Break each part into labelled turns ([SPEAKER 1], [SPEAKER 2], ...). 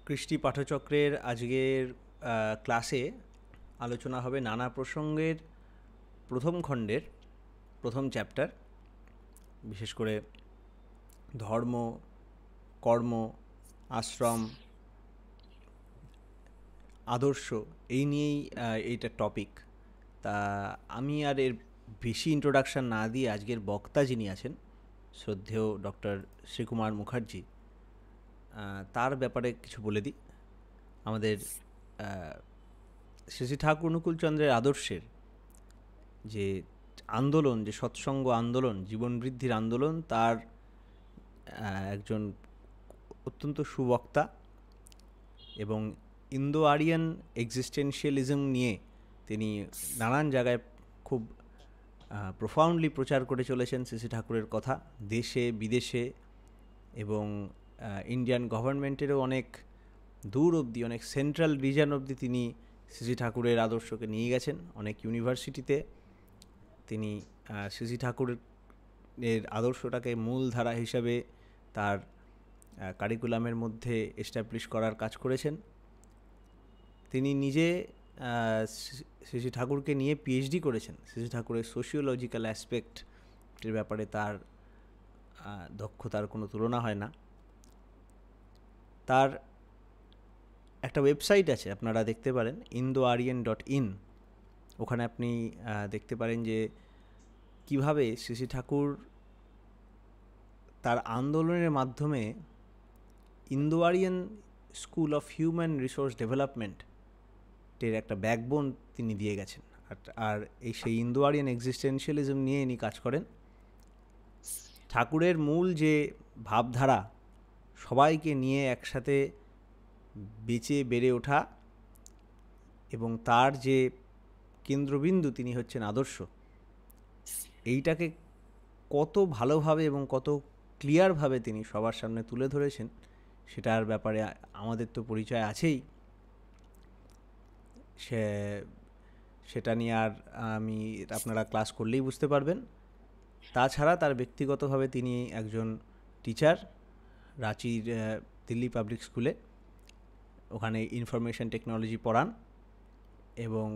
[SPEAKER 1] কৃষ্টি পাঠচক্রের আজকের ক্লাসে আলোচনা হবে নানা প্রসঙ্গের প্রথম খণ্ডের প্রথম চ্যাপ্টার, বিশেষ করে ধর্ম, কর্ম, আশ্রম, আদর্শ, এই নিয়েই এইটা টপিক। তা আমি আর এর বেশি ইন্ট্রোডাকশান না দিয়ে আজকের বক্তা যিনি আছেন শ্রদ্ধেয় ডক্টর শ্রীকুমার মুখার্জি, তার ব্যাপারে কিছু বলে দিই। আমাদের শ্রী শ্রী ঠাকুর অনুকূলচন্দ্রের আদর্শের যে আন্দোলন, যে সৎসঙ্গ আন্দোলন, জীবন বৃদ্ধির আন্দোলন, তার একজন অত্যন্ত সুবক্তা এবং ইন্দো আরিয়ান এক্সিস্টেন্সিয়ালিজম নিয়ে তিনি নানান জায়গায় খুব প্রোফাউন্ডলি প্রচার করে চলেছেন শ্রী শ্রী ঠাকুরের কথা, দেশে বিদেশে, এবং ইন্ডিয়ান গভর্নমেন্টেরও অনেক দূর অবধি, অনেক সেন্ট্রাল রিজন অবধি তিনি শ্রী শ্রী ঠাকুরের আদর্শকে নিয়ে গেছেন। অনেক ইউনিভার্সিটিতে তিনি শ্রী শ্রী ঠাকুরের আদর্শটাকে মূলধারা হিসাবে তার কারিকুলামের মধ্যে এস্টাবলিশ করার কাজ করেছেন। তিনি নিজে শ্রী শ্রী ঠাকুরকে নিয়ে পিএইচডি করেছেন। শ্রী শ্রী ঠাকুরের সোশিওলজিক্যাল অ্যাসপেক্টের ব্যাপারে তার দক্ষতার কোনো তুলনা হয় না। তার একটা ওয়েবসাইট আছে, আপনারা দেখতে পারেন, indoaryan.in। ওখানে আপনি দেখতে পারেন যে কিভাবে শ্রী শ্রী ঠাকুর তার আন্দোলনের মাধ্যমে Indo Aryan school of human resource ডেভেলপমেন্টের একটা ব্যাকবোন তিনি দিয়ে গেছেন। আর এই সেই ইন্দো আরিয়ান এক্সিস্টেন্সিয়ালিজম নিয়ে ইনি কাজ করেন। ঠাকুরের মূল যে ভাবধারা, সবাইকে নিয়ে একসাথে বেঁচে বেড়ে ওঠা, এবং তার যে কেন্দ্রবিন্দু তিনি হচ্ছেন আদর্শ, এইটাকে কত ভালোভাবে এবং কত ক্লিয়ারভাবে তিনি সবার সামনে তুলে ধরেছেন, সেটার ব্যাপারে আমাদের তো পরিচয় আছেই। সেটা নিয়ে আর আমি আপনারা ক্লাস করলেই বুঝতে পারবেন। তাছাড়া তার ব্যক্তিগতভাবে তিনি একজন টিচার, রাঁচির দিল্লি পাবলিক স্কুলে, ওখানে ইনফরমেশন টেকনোলজি পড়ান, এবং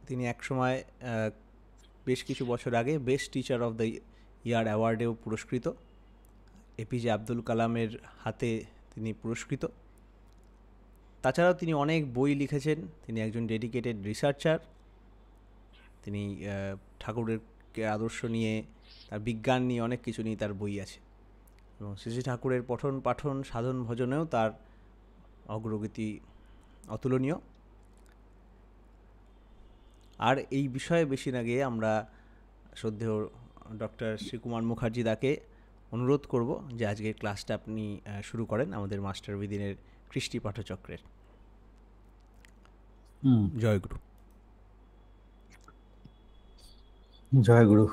[SPEAKER 1] তিনি একসময় বেশ কিছু বছর আগে best teacher of the year অ্যাওয়ার্ডেও পুরস্কৃত। এপিজে আব্দুল কালামের হাতে তিনি পুরস্কৃত। তাছাড়াও তিনি অনেক বই লিখেছেন। তিনি একজন ডেডিকেটেড রিসার্চার। তিনি ঠাকুরের আদর্শ নিয়ে, তার বিজ্ঞান নিয়ে, অনেক কিছু নিয়ে তার বই আছে, এবং শ্রী শ্রী ঠাকুরের পঠন পাঠন সাধন ভজনেও তার অগ্রগতি অতুলনীয়। আর এই বিষয়ে বেশি না গিয়ে আমরা শ্রদ্ধেয় ডক্টর শ্রীকুমার মুখার্জি দাকে অনুরোধ করব যে আজকের ক্লাসটা আপনি শুরু করেন আমাদের মাস্টার উইদিনের কৃষ্টি পাঠচক্রের। জয়গুরু।
[SPEAKER 2] জয়গুরু।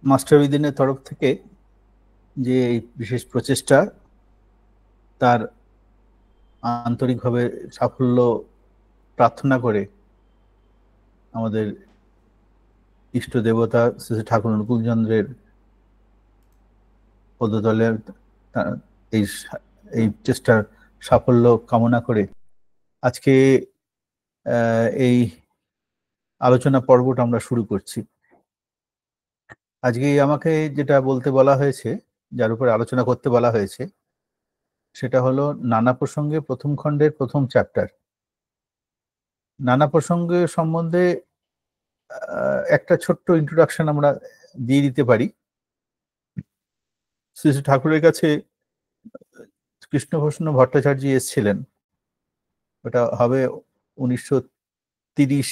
[SPEAKER 2] মাস্টার উইদিনের তরফ থেকে যে এই বিশেষ প্রচেষ্টা, তার আন্তরিকভাবে সাফল্য প্রার্থনা করে আমাদের ইষ্ট দেবতা শ্রী ঠাকুর অনুকূলচন্দ্রের পদতলে এই চেষ্টার সাফল্য কামনা করে আজকে এই আলোচনা পর্বটা আমরা শুরু করছি। আজকে আমাকে যেটা বলতে বলা হয়েছে, যার উপরে আলোচনা করতে বলা হয়েছে, সেটা হলো নানা প্রসঙ্গে প্রথম খণ্ডের প্রথম চ্যাপ্টার। নানা প্রসঙ্গে সম্বন্ধে একটা ছোট্ট ইন্ট্রোডাকশন আমরা দিয়ে দিতে পারি। শ্রী শ্রী ঠাকুরের কাছে কৃষ্ণভূষণ ভট্টাচার্য এসেছিলেন, ওটা হবে 1930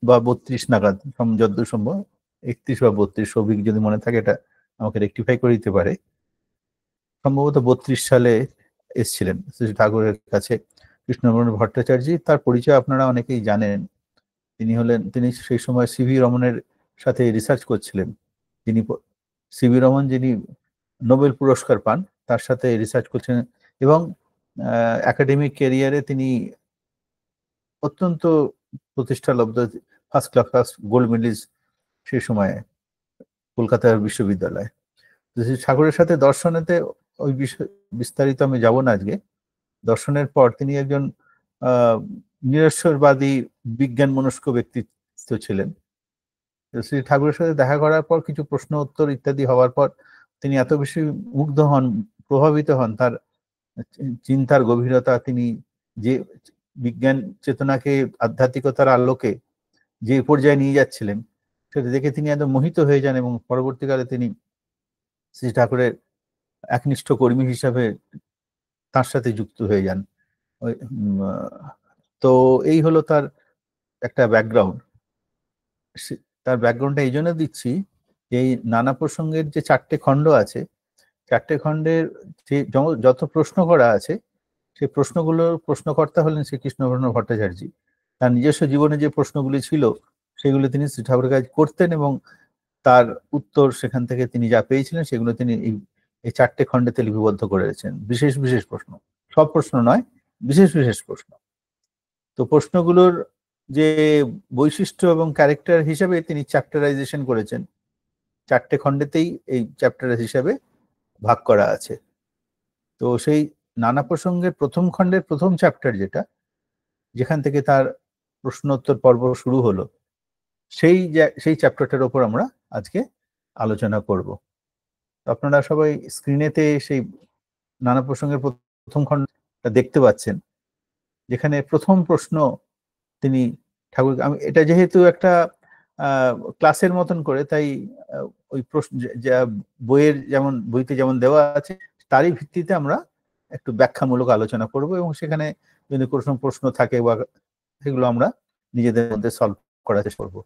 [SPEAKER 2] বা 32 নাগাদ, যতদূর সম্ভব 31 বা 32, সৌভিক যদি মনে থাকে এটা আমাকে রেকটিফাই করে দিতে পারে। সম্ভবত 32 সালে এসেছিলেন শ্রী ঠাকুরের কাছে কৃষ্ণভূষণ ভট্টাচার্য। তার পরিচয় আপনারা অনেকেই জানেন। তিনি সেই সময় সিভি রমনের সাথে রিসার্চ করছিলেন। সিভি রমন যিনি নোবেল পুরস্কার পান, তার সাথে রিসার্চ করছেন, এবং একাডেমিক ক্যারিয়ারে তিনি অত্যন্ত প্রতিষ্ঠালব্ধ, ফার্স্ট ক্লাস গোল্ড মেডেলিস্ট সেই সময়ে কলকাতা বিশ্ববিদ্যালয়। ঠাকুরের সাথে দর্শনেতে ওই বিষয় বিস্তারিত আমি যাব না আজকে। দর্শনের পর তিনি একজন নিরস্বরবাদী বিজ্ঞান মনস্ক ব্যক্তিত্ব ছিলেন। শ্রী ঠাকুরের সাথে দেখা করার পর কিছু প্রশ্ন উত্তর ইত্যাদি হওয়ার পর তিনি এত বেশি মুগ্ধ হন, প্রভাবিত হন, তার চিন্তার গভীরতা, তিনি যে বিজ্ঞান চেতনাকে আধ্যাত্মিকতার আলোকে যে পর্যায়ে নিয়ে যাচ্ছিলেন সেটা দেখে তিনি একদম মোহিত হয়ে যান এবং পরবর্তীকালে তিনি শ্রী ঠাকুরের একনিষ্ঠ কর্মী হিসাবে তার সাথে যুক্ত হয়ে যান। তো এই হলো তার একটা ব্যাকগ্রাউন্ড। তার ব্যাকগ্রাউন্ডটা এই জন্য দিচ্ছি যে এই নানা প্রসঙ্গের যে 4টে খণ্ড আছে, 4টে খণ্ডের যে যত প্রশ্ন করা আছে সেই প্রশ্নগুলোর প্রশ্নকর্তা হলেন শ্রীকৃষ্ণবর্ণ ভট্টাচার্য। তার নিজস্ব জীবনে যে প্রশ্নগুলি ছিল সেগুলো তিনি শ্রী ঠাকুরের কাছে করতেন এবং তার উত্তর সেখান থেকে তিনি যা পেয়েছিলেন সেগুলো তিনি এই 4টে খণ্ডেতে লিপিবদ্ধ করেছেন। বিশেষ বিশেষ প্রশ্ন, সব প্রশ্ন নয়, বিশেষ বিশেষ প্রশ্ন। তো প্রশ্নগুলোর যে বৈশিষ্ট্য এবং ক্যারেক্টার হিসাবে তিনি চ্যাপ্টারাইজেশন করেছেন, 4টে খণ্ডেতেই এই চ্যাপ্টার হিসাবে ভাগ করা আছে। তো সেই নানা প্রসঙ্গের প্রথম খণ্ডের প্রথম চ্যাপ্টার যেটা, যেখান থেকে তার প্রশ্নোত্তর পর্ব শুরু হলো, সেই চ্যাপ্টারটার উপর আমরা আজকে আলোচনা করব। আপনারা সবাই স্ক্রিনেতে সেই নানা প্রসঙ্গের প্রথম খণ্ডটা দেখতে পাচ্ছেন, যেখানে প্রথম প্রশ্ন তিনি ঠাকুর, আমি এটা যেহেতু একটা ক্লাসের মতন করে, তাই ওই প্রশ্ন যা বইতে যেমন দেওয়া আছে তারই ভিত্তিতে আমরা একটু ব্যাখ্যামূলক আলোচনা করব এবং সেখানে যদি কোনো প্রশ্ন থাকে বা সেগুলো আমরা নিজেদের মধ্যে সলভ করার চেষ্টা করবো।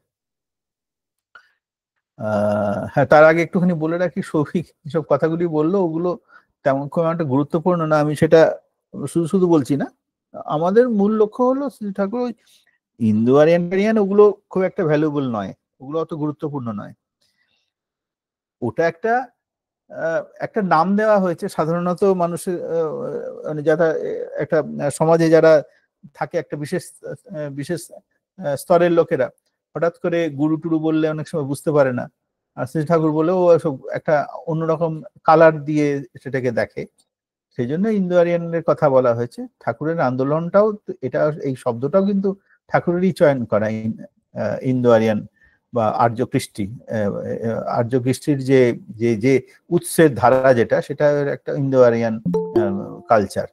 [SPEAKER 2] হ্যাঁ, তার আগে একটুখানি বলে রাখি, সৌভিক যেসব কথাগুলি বললো ওগুলো তেমন খুব একটা গুরুত্বপূর্ণ না। আমি সেটা শুধু বলছি না, আমাদের মূল লক্ষ্য হলো শ্রী ঠাকুর ওই হিন্দু আরিয়ান ওগুলো খুব একটা ভ্যালুয়েবল নয়, ওগুলো অত গুরুত্বপূর্ণ নয়। ওটা একটা নাম দেওয়া হয়েছে সাধারণত মানুষের, মানে যারা একটা সমাজে যারা থাকে একটা বিশেষ স্তরের লোকেরা হঠাৎ করে গুরু টুরু বললে অনেক সময় বুঝতে পারে না, আর শ্রী ঠাকুর বলেও সব একটা অন্যরকম কালার দিয়ে সেটাকে দেখে। সেই জন্য ইন্দো আরিয়ানের কথা বলা হয়েছে। ঠাকুরের আন্দোলনটাও এটা, এই শব্দটাও কিন্তু ঠাকুরেরই চয়ন করা, ইন্দো আরিয়ান বা আর্য কৃষ্টির যে উৎসের ধারা যেটা, সেটা একটা ইন্দো আরিয়ান কালচার,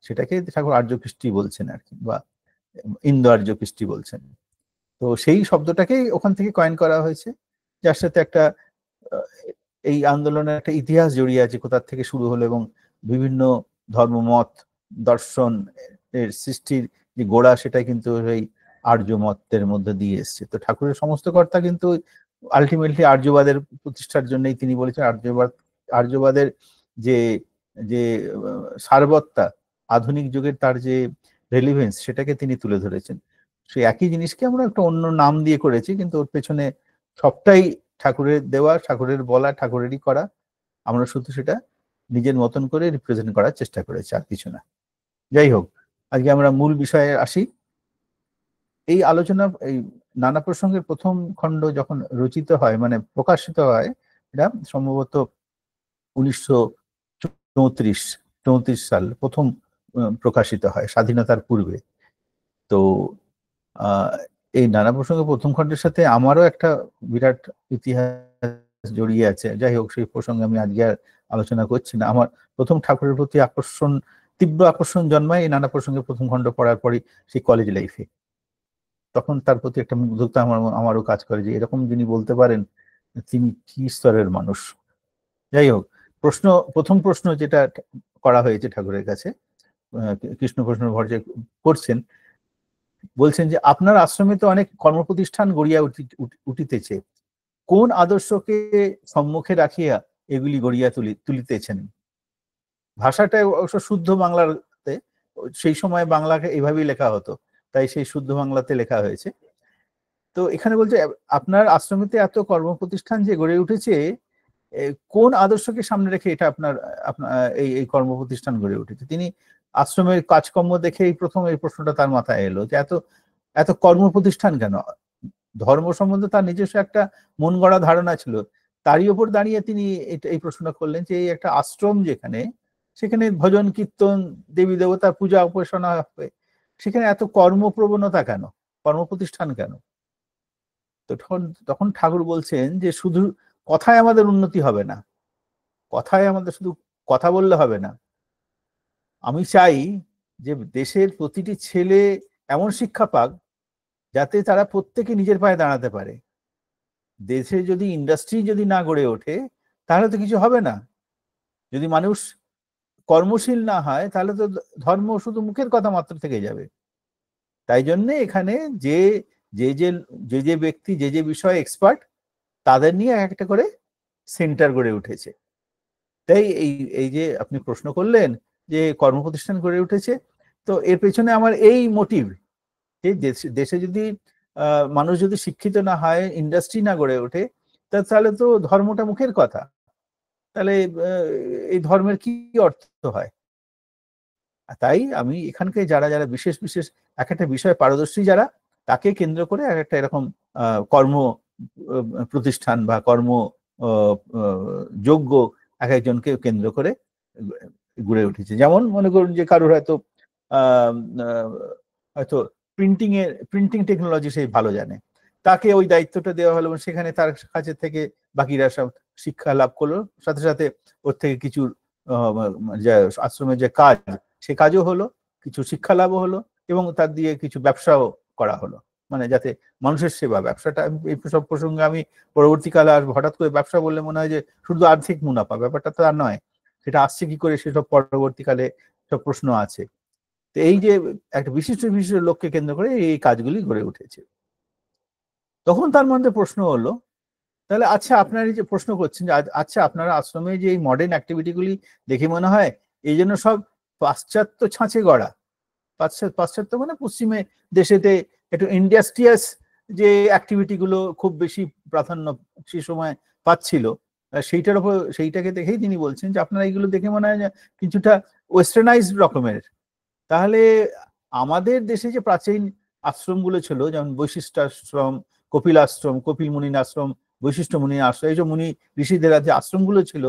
[SPEAKER 2] সেটাকে ঠাকুর আর্য কৃষ্টি বলছেন আর কি, বা ইন্দো আর্য কৃষ্টি বলছেন। তো সেই শব্দটাকেই ওখান থেকে কয়েন করা হয়েছে, যার সাথে একটা এই আন্দোলনের একটা ইতিহাস জড়িয়ে আছে, কোথা থেকে শুরু হলো এবং বিভিন্ন ধর্মমত দর্শন এর সৃষ্টির যে গোড়া সেটা কিন্তু এই আর্য মতের মধ্যে দিয়ে এসছে। তো ঠাকুরের সমস্ত কর্তা কিন্তু আলটিমেটলি আর্যবাদের প্রতিষ্ঠার জন্যই তিনি বলেছেন। আর্যবাদের যে যে সারবত্তা, আধুনিক যুগের তার যে রেলিভেন্স, সেটাকে তিনি তুলে ধরেছেন। সেই একই জিনিসকে আমরা একটা অন্য নাম দিয়ে করেছি, কিন্তু ওর পেছনে সবটাই ঠাকুরের দেওয়া, ঠাকুরের বলা, ঠাকুরেরই করা। আমরা শুধু সেটা নিজের মতন করে রিপ্রেজেন্ট করার চেষ্টা করেছি, আর কিছু না। যাই হোক, আজকে আমরা মূল বিষয়ে আসি। এই আলোচনা, এই নানা প্রসঙ্গের প্রথম খণ্ড যখন রচিত হয়, মানে প্রকাশিত হয়, এটা সম্ভবত 1934 সাল প্রথম প্রকাশিত হয়, স্বাধীনতার পূর্বে। তো এই নানা প্রসঙ্গের প্রথম খণ্ডের সাথে আমারও একটা বিরাট ইতিহাস জড়িয়ে আছে। যাই হোক, সেই প্রসঙ্গে আমি আজকে আর আলোচনা করছি না। আমার প্রথম ঠাকুরের প্রতি তীব্র আকর্ষণ জন্মায় এই নানা প্রসঙ্গের প্রথম খণ্ড পড়ার পরই, সেই কলেজ লাইফে। তখন তার প্রতি একটা মুগ্ধতা আমারও কাজ করে, যে এরকম যিনি বলতে পারেন তিনি কি স্তরের মানুষ। যাই হোক, প্রথম প্রশ্ন যেটা করা হয়েছে ঠাকুরের কাছে, কৃষ্ণপ্রশ্ন ভট্টাচার্য করছেন, বলছেন যে আপনার আশ্রমে তো অনেক কর্মপ্রতিষ্ঠান গড়িয়া উঠিতেছে, কোন আদর্শকে সম্মুখে রাখিয়া এগুলি গড়িয়া তুলিতেছেন? ভাষাটা অবশ্য শুদ্ধ বাংলাতে, সেই সময় বাংলাকে এইভাবেই লেখা হতো, তাই সেই শুদ্ধ বাংলাতে লেখা হয়েছে। তো এখানে বলছে আপনার আশ্রমেতে এত কর্মপ্রতিষ্ঠান যে গড়ে উঠেছে, কোন আদর্শকে সামনে রেখে এটা আপনার এই কর্মপ্রতিষ্ঠান গড়ে উঠেছে? তিনি আশ্রমের কাজকর্ম দেখে প্রথম এই প্রশ্নটা তার মাথায় এলো, যে এত কর্মপ্রতিষ্ঠান কেন? ধর্ম সম্বন্ধে তার নিজস্ব একটা মন গড়া ধারণা ছিল, তারই উপর দাঁড়িয়ে তিনি এই প্রশ্নটা করলেন, যে এই একটা আশ্রম যেখানে সেখানে ভজন কীর্তন, দেবী দেবতার পূজা উপাসনা হবে, সেখানে এত কর্মপ্রবণতা কেন, কর্ম প্রতিষ্ঠান কেন? তো তখন ঠাকুর বলছেন যে শুধু কথায় আমাদের উন্নতি হবে না, কথায় আমাদের শুধু কথা বললে হবে না। আমি চাই যে দেশের প্রতিটি ছেলে এমন শিক্ষা পাক যাতে তারা প্রত্যেকে নিজের পায়ে দাঁড়াতে পারে। দেশে যদি ইন্ডাস্ট্রি যদি না গড়ে ওঠে তাহলে তো কিছু হবে না। যদি মানুষ কর্মশীল না হয় তাহলে তো ধর্ম শুধু মুখের কথা মাত্র থেকে যাবে। তাই জন্য এখানে যে যে যে যে ব্যক্তি যে যে বিষয়ে এক্সপার্ট তাদের নিয়ে একটা করে সেন্টার গড়ে উঠেছে। তাই এই যে আপনি প্রশ্ন করলেন যে কর্মপ্রতিষ্ঠান গড়ে উঠেছে, তো এর পেছনে আমার এই মোটিভ যে দেশে যদি মানুষ যদি শিক্ষিত না হয়, ইন্ডাস্ট্রি না গড়ে ওঠে, তাহলে তো ধর্মটা মুখের কথা, তাহলে এই ধর্মের কি অর্থ হয়? তাই আমি এখানকে যারা যারা বিশেষ বিশেষ এক একটা বিষয়ে পারদর্শী যারা, তাকে কেন্দ্র করে এক একটা এরকম কর্ম প্রতিষ্ঠান বা কর্ম যোগ্য এক একজনকে কেন্দ্র করে গড়ে উঠেছে। যেমন মনে করুন যে কারোর হয়তো প্রিন্টিং টেকনোলজি সেই ভালো জানে, তাকে ওই দায়িত্বটা দেওয়া হলো, সেখানে তার কাছে থেকে বাকিরা সব শিক্ষা লাভ করলো, সাথে সাথে ওর থেকে কিছু আশ্রমের যে কাজ, সে কাজও হলো, কিছু শিক্ষা লাভও হলো, এবং তার দিয়ে কিছু ব্যবসাও করা হলো, মানে যাতে মানুষের সেবা। ব্যবসাটা এই সব প্রসঙ্গে আমি পরবর্তীকালে আর হঠাৎ করে ব্যবসা বললে মনে হয় যে শুধু আর্থিক মুনাফা, ব্যাপারটা তো আর নয়। সেটা আসছে কি করে সেসব পরবর্তীকালে সব প্রশ্ন আছে। তো এই যে একটা বিশিষ্ট বিশিষ্ট লোককে কেন্দ্র করে এই কাজগুলি গড়ে উঠেছে। তখন তার মধ্যে প্রশ্ন হলো, তাহলে আচ্ছা আপনারা যে প্রশ্ন করছেন যে আচ্ছা আপনারা আশ্রমে যে এই মডার্ন অ্যাক্টিভিটিগুলি দেখে মনে হয় এই জন্য সব পাশ্চাত্য ছাঁচে গড়া। পাশ্চাত্য মানে পশ্চিমে দেশেতে একটু ইন্ডাস্ট্রিয়াস যে অ্যাক্টিভিটি গুলো খুব বেশি প্রাধান্য সে সময় পাচ্ছিল, সেইটার উপর সেইটাকে দেখেই তিনি বলছেন যে আপনারা এইগুলো দেখে মনে হয় কিছুটা ওয়েস্টার্নাইজড রকমের। তাহলে আমাদের দেশে যে প্রাচীন আশ্রমগুলো ছিল, যেমন বৈশিষ্ট্য আশ্রম, কপিল আশ্রম, কপিল মুনির আশ্রম, বৈশিষ্ট্য মুনির আশ্রম, এই যে মুনি ঋষিদের যে আশ্রমগুলো ছিল,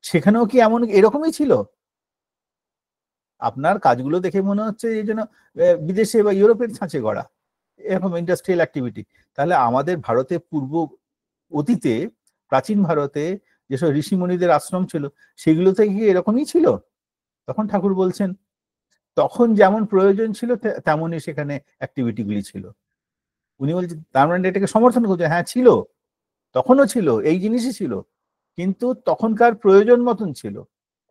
[SPEAKER 2] সেখানেও কি এমন এরকমই ছিল? আপনার কাজগুলো দেখে মনে হচ্ছে এই জন্য বিদেশে বা ইউরোপের ছাঁচে গড়া এরকম ইন্ডাস্ট্রিয়াল অ্যাক্টিভিটি। তাহলে আমাদের ভারতে পূর্ব অতীতে, প্রাচীন ভারতে যেসব ঋষিমণিদের আশ্রম ছিল সেগুলোতে কি এরকমই ছিল? তখন ঠাকুর বলছেন তখন যেমন প্রয়োজন ছিল তেমনই সেখানে অ্যাক্টিভিটিগুলি ছিল। উনি বলছেন তার মানে এটাকে সমর্থন করছে, হ্যাঁ ছিল, তখনও ছিল, এই জিনিসই ছিল, কিন্তু তখনকার প্রয়োজন মতন ছিল।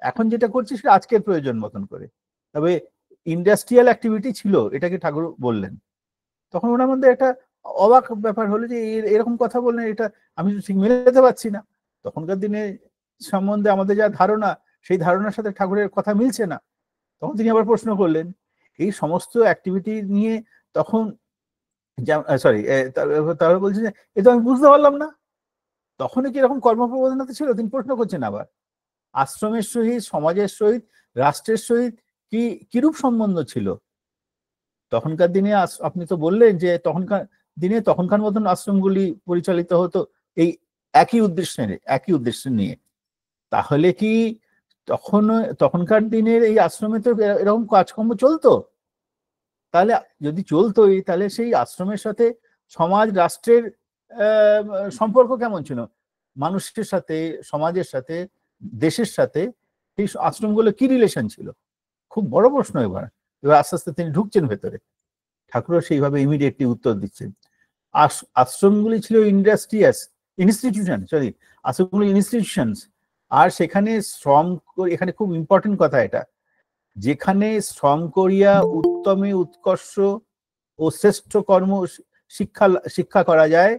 [SPEAKER 2] এখন যেটা করছি সেটা আজকের প্রয়োজন মতন করে। তবে ইন্ডাস্ট্রিয়াল অ্যাক্টিভিটি ছিল, এটাকে ঠাকুর বললেন। তখন ওনার মধ্যে একটা অবাক ব্যাপার হলো যে এরকম কথা বললেন, এটা আমি ঠিক মেলাতে পারছি না। তখনকার দিনে সম্বন্ধে আমাদের যা ধারণা, সেই ধারণার সাথে ঠাকুরের কথা মিলছে না। তখন তিনি আবার প্রশ্ন করলেন এই সমস্ত অ্যাক্টিভিটি নিয়ে। তখন সরি, তাহলে বলছে যে এ তো আমি বুঝতে পারলাম না, তখনই কি এরকম কর্মপ্রবণতা ছিল? তিনি প্রশ্ন করছেন আবার আশ্রমের সহিত, সমাজের সহিত, রাষ্ট্রের সহিত কি কিরূপ সম্বন্ধ ছিল তখনকার দিনে? আপনি তো বললেন যে তখনকার দিনে তখনকার মতন আশ্রমগুলি পরিচালিত হতো এই একই উদ্দেশ্য নিয়ে। তাহলে কি তখনকার দিনের এই আশ্রমে তো এরকম কাজকর্ম চলতো? তাহলে যদি চলতোই তাহলে সেই আশ্রমের সাথে সমাজ রাষ্ট্রের সম্পর্ক কেমন ছিল? মানুষের সাথে, সমাজের সাথে, দেশের সাথে সেই আশ্রমগুলো কি রিলেশন ছিল? খুব বড় প্রশ্ন। এবার আস্তে আস্তে তিনি ঢুকছেন ভেতরে, ঠাকুরও সেইভাবে ইমিডিয়েটলি উত্তর দিচ্ছেন। আশ্রমগুলি ছিল আশ্রমগুলি ইনস্টিটিউশনস। আর সেখানে শ্রম, এখানে খুব ইম্পর্টেন্ট কথা এটা, যেখানে শ্রম করিয়া উত্তমে উৎকর্ষ ও শ্রেষ্ঠ কর্ম শিক্ষা করা যায়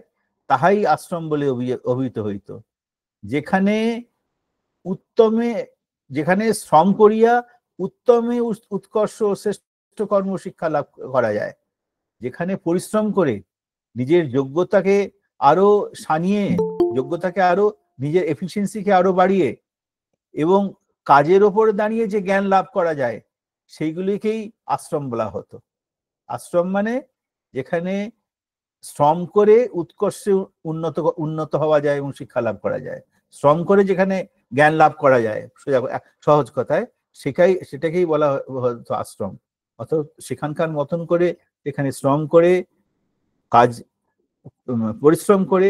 [SPEAKER 2] তাহাই আশ্রম বলে অভিহিত হইত। যেখানে শ্রম করিয়া উত্তমে উৎকর্ষ ও শ্রেষ্ঠ কর্ম শিক্ষা লাভ করা যায়, যেখানে পরিশ্রম করে নিজের যোগ্যতাকে আরো সানিয়ে, যোগ্যতাকে আরো, নিজের এফিসিয়েন্সিকে আরো বাড়িয়ে এবং কাজের ওপর দাঁড়িয়ে যে জ্ঞান লাভ করা যায়, সেইগুলিকেই আশ্রম বলা হতো। আশ্রম মানে যেখানে শ্রম করে উৎকর্ষে উন্নত হওয়া যায় এবং শিক্ষা লাভ করা যায়, শ্রম করে যেখানে জ্ঞান লাভ করা যায়, সহজ কথায় সেটাকেই বলা হতো আশ্রম। অর্থাৎ সেখানকার মতন করে এখানে শ্রম করে, কাজ পরিশ্রম করে,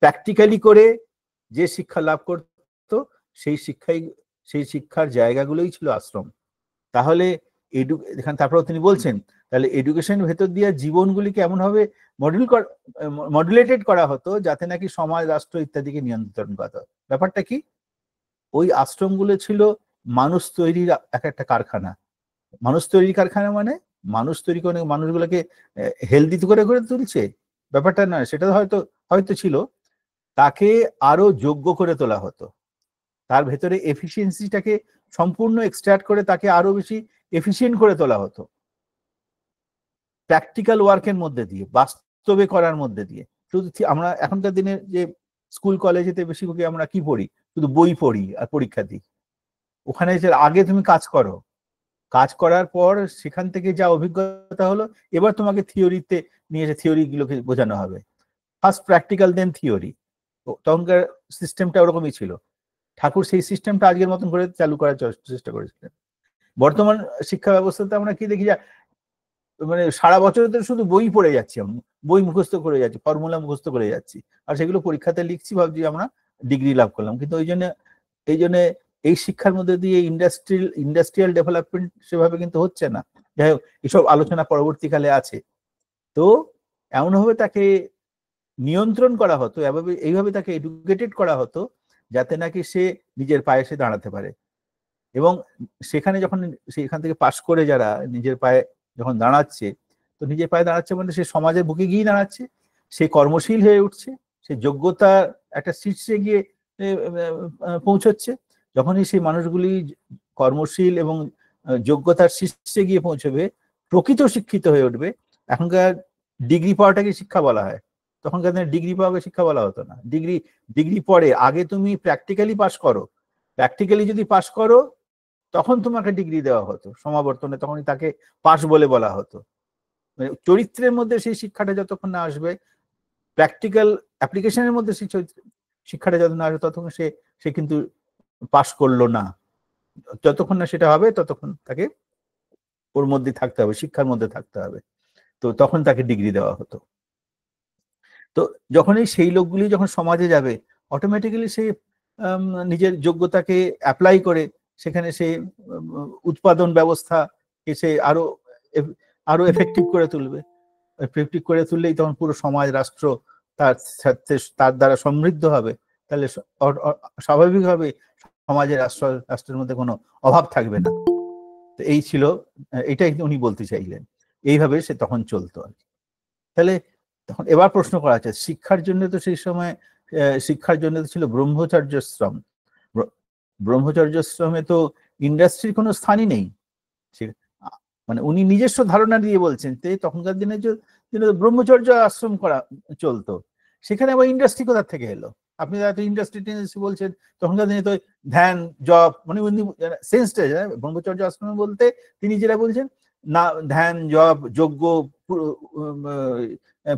[SPEAKER 2] প্র্যাকটিক্যালি করে যে শিক্ষা লাভ করতো সেই শিক্ষার জায়গাগুলোই ছিল আশ্রম। তাহলে তারপর তিনি বলছেন তাহলে এডুকেশন ভেতর দিয়ে জীবনগুলিকে এমনভাবে মডুলেটেড করা হতো যাতে নাকি সমাজ, রাষ্ট্র ইত্যাদিকে নিয়ন্ত্রণ করা হতো। ব্যাপারটা কি, ওই আশ্রমগুলো ছিল মানুষ তৈরির একটা কারখানা। মানুষ তৈরির কারখানা মানে মানুষ তৈরি করে মানুষগুলোকে হেলদি করে করে তুলছে, ব্যাপারটা নয়। সেটা হয়তো ছিল, তাকে আরো যোগ্য করে তোলা হতো, তার ভেতরে এফিসিয়েন্সিটাকে সম্পূর্ণ এক্সট্রাক্ট করে তাকে আরো বেশি এফিসিয়েন্ট করে তোলা হতো, প্র্যাকটিক্যাল ওয়ার্কের মধ্যে দিয়ে, বাস্তবে করার মধ্যে দিয়ে। শুধু আমরা এখনকার দিনে যে স্কুল কলেজেতে বেশিরভাগ আমরা কি পড়ি, শুধু বই পড়ি আর পরীক্ষা দিই। ওখানে যে আগে তুমি কাজ করো, কাজ করার পর সেখান থেকে যা অভিজ্ঞতা হলো, এবার তোমাকে থিওরিতে নিয়ে এসে থিওরি গুলোকে বোঝানো হবে। ফার্স্ট প্র্যাকটিক্যাল, দেন থিওরি। তখনকার সিস্টেমটা ওরকমই ছিল। ঠাকুর সেই সিস্টেমটা আজকের মতন করে চালু করার চেষ্টা করেছিলেন। বর্তমান শিক্ষা ব্যবস্থাতে আমরা কি দেখি, মানে সারা বছর শুধু বই পড়ে যাচ্ছি, আমরা বই মুখস্থ করে যাচ্ছি, ফর্মুলা মুখস্থ করে যাচ্ছি, আর সেগুলো পরীক্ষাতে লিখছি, ভাবছি আমরা ডিগ্রি লাভ করলাম। কিন্তু এই জন্য এই শিক্ষার মধ্যে দিয়ে ইন্ডাস্ট্রিয়াল ডেভেলপমেন্ট সেভাবে কিন্তু হচ্ছে না। যাই হোক, এসব আলোচনা পরবর্তীকালে আছে। তো এমনভাবে তাকে নিয়ন্ত্রণ করা হতো, এইভাবে তাকে এডুকেটেড করা হতো যাতে নাকি সে নিজের পায়ে এসে দাঁড়াতে পারে। এবং সেখান থেকে পাশ করে যারা নিজের পায়ে যখন দাঁড়াচ্ছে, তো নিজের পায়ে দাঁড়াচ্ছে মানে সে সমাজের বুকে গিয়ে দাঁড়াচ্ছে, সে কর্মশীল হয়ে উঠছে, সে যোগ্যতার একটা শীর্ষে গিয়ে পৌঁছচ্ছে। যখনই সেই মানুষগুলি কর্মশীল এবং যোগ্যতার শীর্ষে গিয়ে পৌঁছবে, প্রকৃত শিক্ষিত হয়ে উঠবে। এখনকার ডিগ্রি পাওয়াটাকে শিক্ষা বলা হয়, তখনকার দিনে ডিগ্রি পাওয়াকে শিক্ষা বলা হতো না। ডিগ্রি পরে আগে তুমি প্র্যাকটিক্যালি পাস করো, প্র্যাকটিক্যালি যদি পাস করো তখন তোমাকে ডিগ্রি দেওয়া হতো সমাবর্তনে, তখনই তাকে পাস বলে বলা হতো। মানে চরিত্রের মধ্যে সেই শিক্ষাটা যতক্ষণ না আসবে, প্র্যাকটিক্যাল অ্যাপ্লিকেশনের মধ্যে সেই শিক্ষাটা যত না আসবে, ততক্ষণ সে কিন্তু পাস করলো না। যতক্ষণ না সেটা হবে ততক্ষণ তাকে ওর মধ্যে থাকতে হবে, শিক্ষার মধ্যে থাকতে হবে। তো তখন তাকে ডিগ্রি দেওয়া হতো। তো যখনই সেই লোকগুলি যখন সমাজে যাবে, অটোমেটিক্যালি সে নিজের যোগ্যতাকে অ্যাপ্লাই করে সেখানে সে উৎপাদন ব্যবস্থাকে সে আরো এফেক্টিভ করে তুলবে। এফেক্টিভ করে তুললেই তখন পুরো সমাজ, রাষ্ট্র তার দ্বারা সমৃদ্ধ হবে। তাহলে স্বাভাবিকভাবে সমাজের রাষ্ট্রের মধ্যে কোনো অভাব থাকবে না। তো এটাই উনি বলতে চাইলেন, এইভাবে সে তখন চলতো আর কি। তাহলে তখন এবার প্রশ্ন করা আছে, শিক্ষার জন্য তো সেই সময় ছিল ব্রহ্মচর্যশ্রম। ব্রহ্মচর্যশ্রমে তো ইন্ডাস্ট্রির কোনো স্থানই নেই। মানে উনি নিজস্ব ধারণা দিয়ে বলছেন, তখনকার দিনে ব্রহ্মচর্য আশ্রম করা চলতো, সেখানে আবার ইন্ডাস্ট্রি কোথা থেকে এলো? আপনি ইন্ডাস্ট্রি বলছেন, তখনকার দিনে তো ধ্যান, জপ, মানে সেন্সটা ব্রহ্মচর্য আশ্রম বলতে তিনি যেটা বলছেন, না ধ্যান, জপ, যজ্ঞ,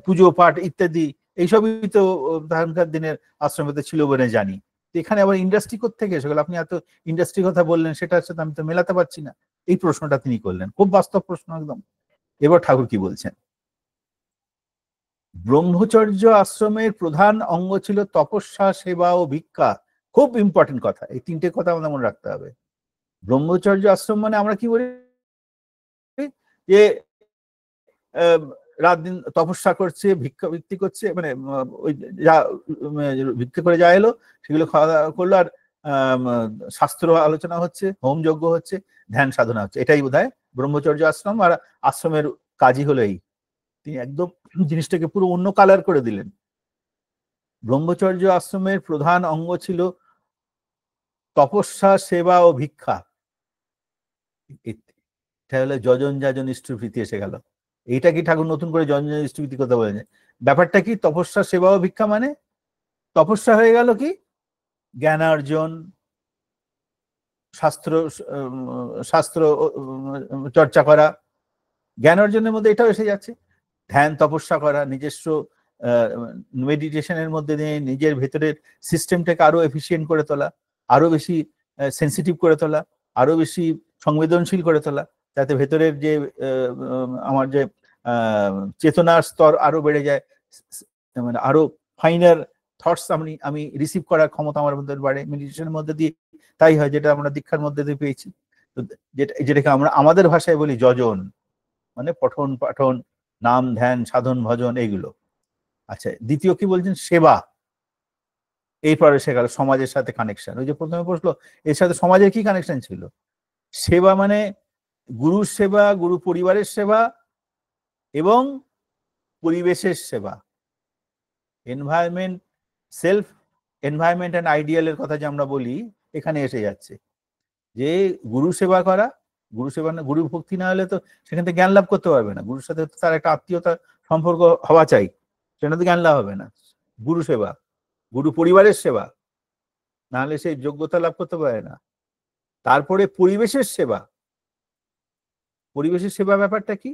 [SPEAKER 2] পুজো পাঠ ইত্যাদি, এইসবই তো তখনকার দিনের আশ্রমে ছিল বলে জানি। এখানে আবার ইন্ডাস্ট্রি কোথেকে এসে গেল? আপনি এত ইন্ডাস্ট্রি কথা বললেন, সেটার সাথে আমি তো মেলাতে পারছি না। এই প্রশ্নটা তিনি করলেন, খুব বাস্তব প্রশ্ন একদম। এবার ঠাকুর কি বলছেন, ব্রহ্মচর্য আশ্রমের প্রধান অঙ্গ ছিল তপস্যা, সেবা ও ভিক্ষা। খুব ইম্পর্টেন্ট কথা, এই তিনটে কথা আমাদের মনে রাখতে হবে। ব্রহ্মচর্য আশ্রম মানে আমরা কি বলি, যে রাত দিন তপস্যা করছে, ভিক্ষি করছে, মানে ওই যা ভিক্ষা করে যা এলো সেগুলো খাওয়া দাওয়া করলো, আর শাস্ত্র আলোচনা হচ্ছে, হোম যজ্ঞ হচ্ছে, ধ্যান সাধনা হচ্ছে। এটাই বোধহয় ব্রহ্মচর্য আশ্রম। আর আশ্রমের কাজই হলো এই। তিনি একদম জিনিসটাকে পুরো অন্য কালার করে দিলেন। ব্রহ্মচর্য আশ্রমের প্রধান অঙ্গ ছিল তপস্যা, সেবা ও ভিক্ষা। এটা হলো যজন যাজন ইষ্টভৃতি এসে গেল। এইটা কি ঠাকুর নতুন করে যজন ইষ্টভৃতি কথা বলেছেন? ব্যাপারটা কি, তপস্যা, সেবা ও ভিক্ষা মানে তপস্যা হয়ে গেল কি জ্ঞানার্জন, শাস্ত্র চর্চা করা, জ্ঞান অর্জনের মধ্যে এটাও এসে যাচ্ছে। ধ্যান, তপস্যা করা, নিজস্ব মেডিটেশনের মধ্যে দিয়ে নিজের ভেতরের সিস্টেমটাকে আরো এফিসিয়েন্ট করে তোলা, আরো বেশি সেন্সিটিভ করে তোলা, আরো বেশি সংবেদনশীল করে তোলা, যাতে ভেতরের যে আমার যে চেতনার স্তর আরো বেড়ে যায়, মানে আরো ফাইনার থটস আমি রিসিভ করার ক্ষমতা আমার মধ্যে বাড়ে। মেডিটেশনের মধ্যে দিয়ে তাই হয়, যেটা আমরা দীক্ষার মধ্যে দিয়ে পেয়েছি। তো যেটাকে আমরা আমাদের ভাষায় বলি যজন, মানে পঠন পাঠন, নাম ধ্যান সাধন ভজন এইগুলো। আচ্ছা, দ্বিতীয় কি বলছেন? সেবা। এরপরে সে গেল সমাজের সাথে কানেকশন। ওই যে প্রথমে বসলো, এর সাথে সমাজের কি কানেকশন ছিল? সেবা মানে গুরুর সেবা, গুরু পরিবারের সেবা এবং পরিবেশের সেবা। এনভায়রনমেন্ট, সেলফ এনভায়রনমেন্ট অ্যান্ড আইডিয়ালের কথা যে আমরা বলি, এখানে এসে যাচ্ছে যে গুরু সেবা করা। গুরু সেবা না, গুরু ভক্তি না হলে তো সেখান থেকে জ্ঞান লাভ করতে পারবে না। গুরুর সাথে তার একটা আত্মীয়তা সম্পর্ক হওয়া চাই, সেটা তো জ্ঞান লাভ হবে না। গুরু সেবা, গুরু পরিবারের সেবা, না হলে সেই যোগ্যতা লাভ করতে পারে না। তারপরে পরিবেশের সেবা। পরিবেশের সেবা ব্যাপারটা কি?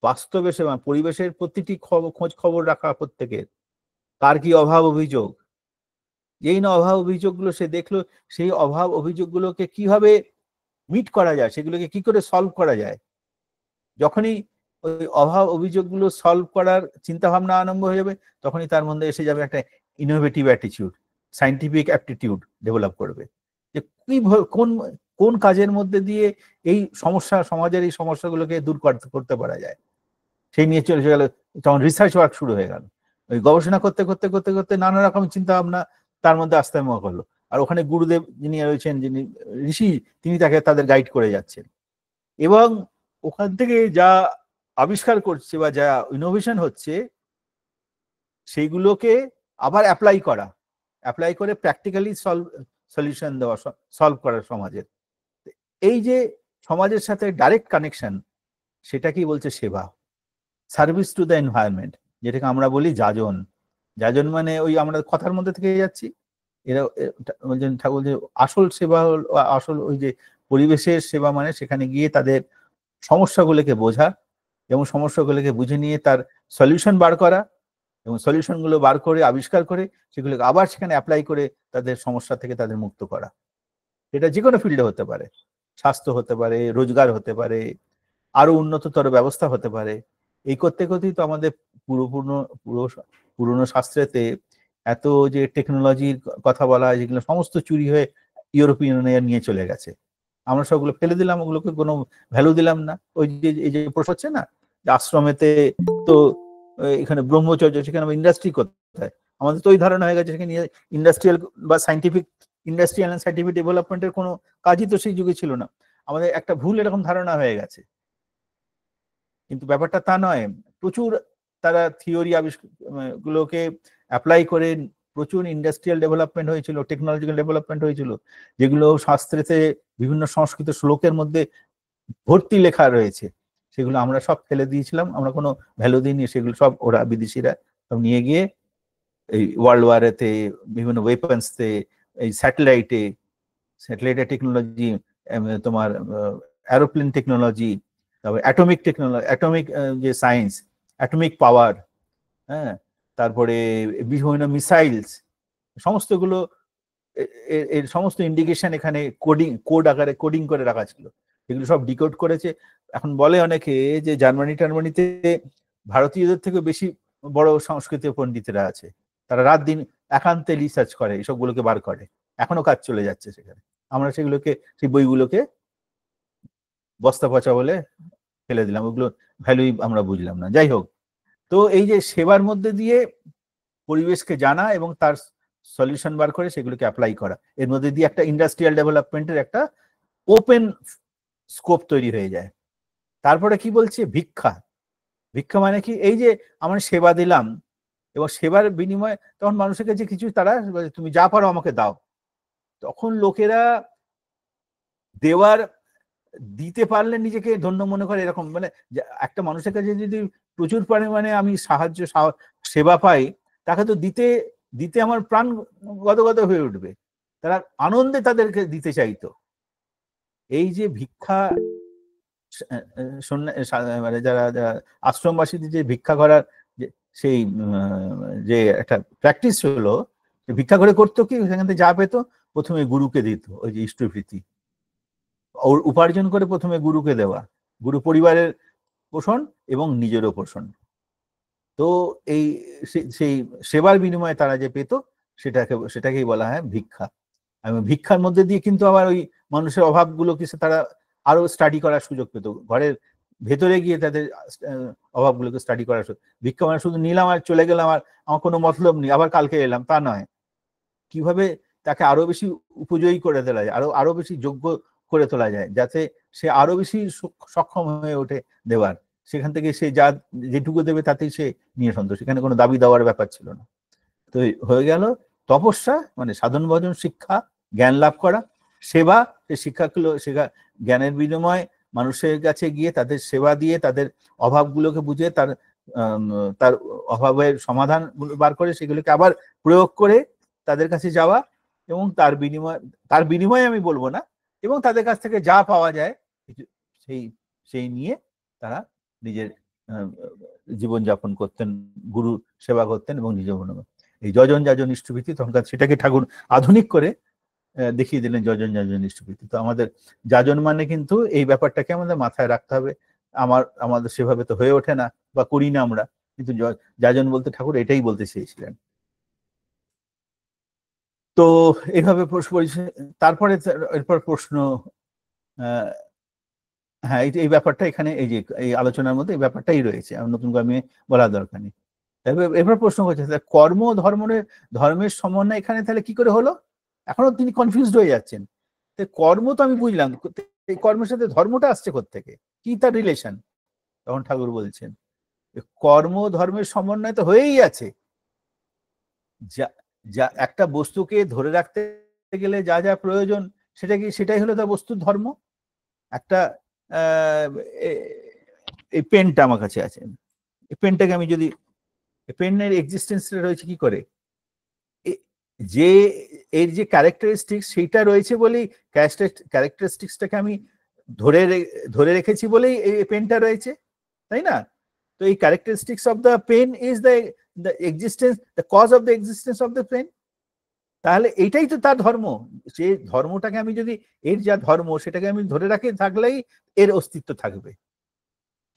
[SPEAKER 2] বাস্তবে সেবা, পরিবেশের প্রতিটি খোঁজ খবর রাখা প্রত্যেকের, কার কি অভাব অভিযোগ। যেই না অভাব অভিযোগগুলো সে দেখলো, সেই অভাব অভিযোগগুলোকে কিভাবে মিট করা যায়, সেগুলোকে কি করে সলভ করা যায়। যখনই ওই অভাব অভিযোগগুলো সলভ করার চিন্তা ভাবনা আরম্ভ হয়ে যাবে, তখনই তার মধ্যে এসে যাবে একটা innovative attitude, scientific aptitude develop করবে, যে কি কোন কোন কাজের মধ্যে দিয়ে এই সমস্যা, সমাজের এই সমস্যাগুলোকে দূর করতে পারা যায়। সেই নিয়ে চলে গেল, তখন রিসার্চ ওয়ার্ক শুরু হয়ে গেল। ওই গবেষণা করতে করতে করতে করতে নানা রকম চিন্তা ভাবনা তার মধ্যে আস্তে আস্তে করলো। আর ওখানে গুরুদেব যিনি রয়েছেন, যিনি ঋষি, তিনি তাদের গাইড করে যাচ্ছেন। এবং ওখান থেকে যা আবিষ্কার করছে বা যা ইনোভেশন হচ্ছে, সেইগুলোকে আবার অ্যাপ্লাই করে প্র্যাকটিক্যালি সলিউশন দেওয়া, সলভ করা সমাজের। এই যে সমাজের সাথে ডাইরেক্ট কানেকশন, সেটাকেই বলছে সেবা, সার্ভিস টু দ্য এনভায়রনমেন্ট, যেটাকে আমরা বলি যাজন। যাজন মানে ওই আমরা কথার মধ্যে থেকে যাচ্ছি, এরা বলছেন ঠাকুর যে আসল সেবা হল, আসল ওই যে পরিবেশের সেবা মানে সেখানে গিয়ে তাদের সমস্যাগুলোকে বোঝা এবং সমস্যাগুলোকে বুঝে নিয়ে তার সলিউশন বার করা, এবং সলিউশনগুলো বার করে আবিষ্কার করে সেগুলোকে আবার সেখানে অ্যাপ্লাই করে তাদের সমস্যা থেকে তাদের মুক্ত করা। এটা যে কোনো ফিল্ডে হতে পারে, স্বাস্থ্য হতে পারে, রোজগার হতে পারে, আরো উন্নততর ব্যবস্থা হতে পারে। এই করতে করতেই তো আমাদের পুরনো শাস্ত্রেতে এত যে টেকনোলজির কথা বলা হয়, যেগুলো সমস্ত চুরি হয়ে ইউরোপিয়ান ইউনিয়ন নিয়ে চলে গেছে, আমরা সবগুলো ফেলে দিলাম, ওগুলোকে কোনো ভ্যালু দিলাম না। ওই যে এই যে প্রশ্ন হচ্ছে না, যে আশ্রমেতে তো এখানে ব্রহ্মচর্য, সেখানে ইন্ডাস্ট্রি কোথায়? আমাদের তো ওই ধারণা হয়ে গেছে সেখানে ইন্ডাস্ট্রিয়াল বা ইন্ডাস্ট্রিয়াল অ্যান্ড সাইন্টিফিক ডেভেলপমেন্টের কোনো কাজই তো সেই যুগে ছিল না। আমাদের একটা ভুল এরকম ধারণা হয়ে গেছে, কিন্তু ব্যাপারটা তা নয়। প্রচুর তারা থিওরি গুলোকে অ্যাপ্লাই করে প্রচুর ইন্ডাস্ট্রিয়াল ডেভেলপমেন্ট হয়েছিল, টেকনোলজিক্যাল ডেভেলপমেন্ট হয়েছিল, যেগুলো শাস্ত্রেতে বিভিন্ন সংস্কৃত শ্লোকের মধ্যে ভর্তি লেখা রয়েছে। সেগুলো আমরা সব ফেলে দিয়েছিলাম, আমরা কোনো ভ্যালু দিইনি। সেগুলো সব ওরা বিদেশিরা সব নিয়ে গিয়ে এই ওয়ার্ল্ড ওয়ারেতে, বিভিন্ন ওয়েপন্সতে, এই স্যাটেলাইটের টেকনোলজি, তোমার অ্যারোপ্লেন টেকনোলজি, তারপর অ্যাটমিক টেকনোলজি, অ্যাটমিক যে সায়েন্স, অ্যাটমিক পাওয়ার, হ্যাঁ, তারপরে বিভিন্ন মিসাইলস, সমস্তগুলো এর সমস্ত ইন্ডিকেশন এখানে কোড আকারে কোডিং করে রাখা ছিল। এগুলো সব ডিকোড করেছে। এখন বলে অনেকে যে জার্মানিতে ভারতীয়দের থেকে বেশি বড় সংস্কৃতি পণ্ডিতেরা আছে, তারা রাত দিন একান্তে রিসার্চ করে, এসবগুলোকে বার করে, এখনো কাজ চলে যাচ্ছে সেখানে। আমরা সেগুলোকে, সেই বইগুলোকে বস্তা পচা বলে ফেলে দিলাম, ওগুলো ভ্যালুই আমরা বুঝলাম না। যাই হোক, তো এই যে সেবার মধ্যে দিয়ে পরিবেশকে জানা এবং তার সলিউশন বার করে সেগুলোকে অ্যাপ্লাই করা, এর মধ্যে দিয়ে একটা ইন্ডাস্ট্রিয়াল ডেভেলপমেন্টের একটা ওপেন স্কোপ তৈরি হয়ে যায়। তারপরে কি বলছে? ভিক্ষা। ভিক্ষা মানে কি? এই যে আমরা সেবা দিলাম এবং সেবার বিনিময়ে তখন মানুষের কাছে কিছু, তারা তুমি যা পারো আমাকে দাও। তখন লোকেরা দিতে পারলে নিজেকে ধন্য মনে করে, এরকম মানে একটা মানুষের কাছে যদি প্রচুর পরিমাণে আমি সেবা পাই, তাকে তো দিতে দিতে আমার প্রাণ গদগদ হয়ে উঠবে, তারা আনন্দে তাদেরকে দিতে চাইতো। এই যে ভিক্ষা, মানে যারা আশ্রমবাসীদের যে ভিক্ষা করার সেই যে একটা প্র্যাকটিস হলো, ভিক্ষা করে করতো কি, সেখান থেকে যা পেতো প্রথমে গুরুকে দিত, ওই যে ইষ্টভৃতি ওর উপার্জন করে প্রথমে গুরুকে দেওয়া, গুরু পরিবারের পোষণ এবং নিজেরও পোষণ। তো এই সেই সেবার বিনিময়ে তারা যে পেত সেটাকেই বলা হয় ভিক্ষা। এবং ভিক্ষার মধ্যে দিয়ে কিন্তু আবার ওই মানুষের অভাবগুলোকে তারা আরো স্টাডি করার সুযোগ পেত, ঘরের ভেতরে গিয়ে তাদের অভাবগুলোকে স্টাডি করার সুযোগ। ভিক্ষা মানে শুধু নিলাম আর চলে গেলাম, আর আমার কোনো মতলব নেই, আবার কালকে এলাম, তা নয়। কিভাবে তাকে আরো বেশি উপযোগী করে তোলা যায়, আরো বেশি যোগ্য করে তোলা যায়, যাতে সে আরো বেশি সক্ষম হয়ে ওঠে দেওয়ার। সেখান থেকে সে যেটুকু দেবে তাতেই সে নিয়ে সন্তোষ, সেখানে কোনো দাবি দেওয়ার ব্যাপার ছিল না। তো হয়ে গেল তপস্যা, মানে সাধন ভজন, শিক্ষা, জ্ঞান লাভ করা, সেবা, শিক্ষাগুলো শেখা, জ্ঞানের বিনিময়ে মানুষের কাছে গিয়ে তাদের সেবা দিয়ে তাদের অভাবগুলোকে বুঝে তার অভাবের সমাধান বার করে সেগুলোকে আবার প্রয়োগ করে তাদের কাছে যাওয়া, এবং তার বিনিময়ে আমি বলবো না, এবং তাদের কাছ থেকে যা পাওয়া যায় সেই নিয়ে তারা নিজের জীবনযাপন করতেন, গুরু সেবা করতেন এবং নিজের এই যজন যাজন ইষ্টভৃতি, তখনকার সেটাকে ঠাকুর আধুনিক করে দেখিয়ে দিলেন, যজন যাজন ইষ্টভৃতি। তো আমাদের যাজন মানে কিন্তু এই ব্যাপারটাকে আমাদের মাথায় রাখতে হবে। আমাদের সেভাবে তো হয়ে ওঠে না বা করি না আমরা, কিন্তু যাজন বলতে ঠাকুর এটাই বলতে চেয়েছিলেন। তো এইভাবে তারপরে এরপর প্রশ্ন, হ্যাঁ এই ব্যাপারটা এখানে এই যে এই আলোচনার মধ্যে এই ব্যাপারটাই রয়েছে, নতুন করে আমি বলার দরকার নেই। এবার প্রশ্ন করছে কর্ম ধর্মের সমন্বয় এখানে তাহলে কি করে হলো? এখনো তিনি কনফিউজড হয়ে যাচ্ছেন। কর্ম তো আমি বুঝলাম, এই কর্মের সাথে ধর্মটা আসছে কোত্থেকে, কি তার রিলেশন? তখন ঠাকুর বলছেন কর্ম ধর্মের সমন্বয় তো হয়েই আছে। যা একটা বস্তুকে ধরে রাখতে গেলে যা যা প্রয়োজন সেটাই হলো তার বস্তুর ধর্ম। একটা এই পেনটা আমার কাছে আছে, এই পেনটাকে আমি যদি, পেনের এক্সিস্টেন্সটা রয়েছে কি করে, যে এর যে ক্যারেক্টারিস্টিক্স সেইটা রয়েছে বলেই ক্যারেক্টারিস্টিক্সটাকে আমি ধরে রেখেছি বলেই এই পেনটা রয়েছে, তাই না? তো এই characteristics of the pain is the existence, the cause of the existence of the pain. তাহলে এইটাই তো তার ধর্ম। সেই ধর্মটাকে আমি যদি, এর যা ধর্ম সেটাকে আমি ধরে রাখি থাকলেই এর অস্তিত্ব থাকবে।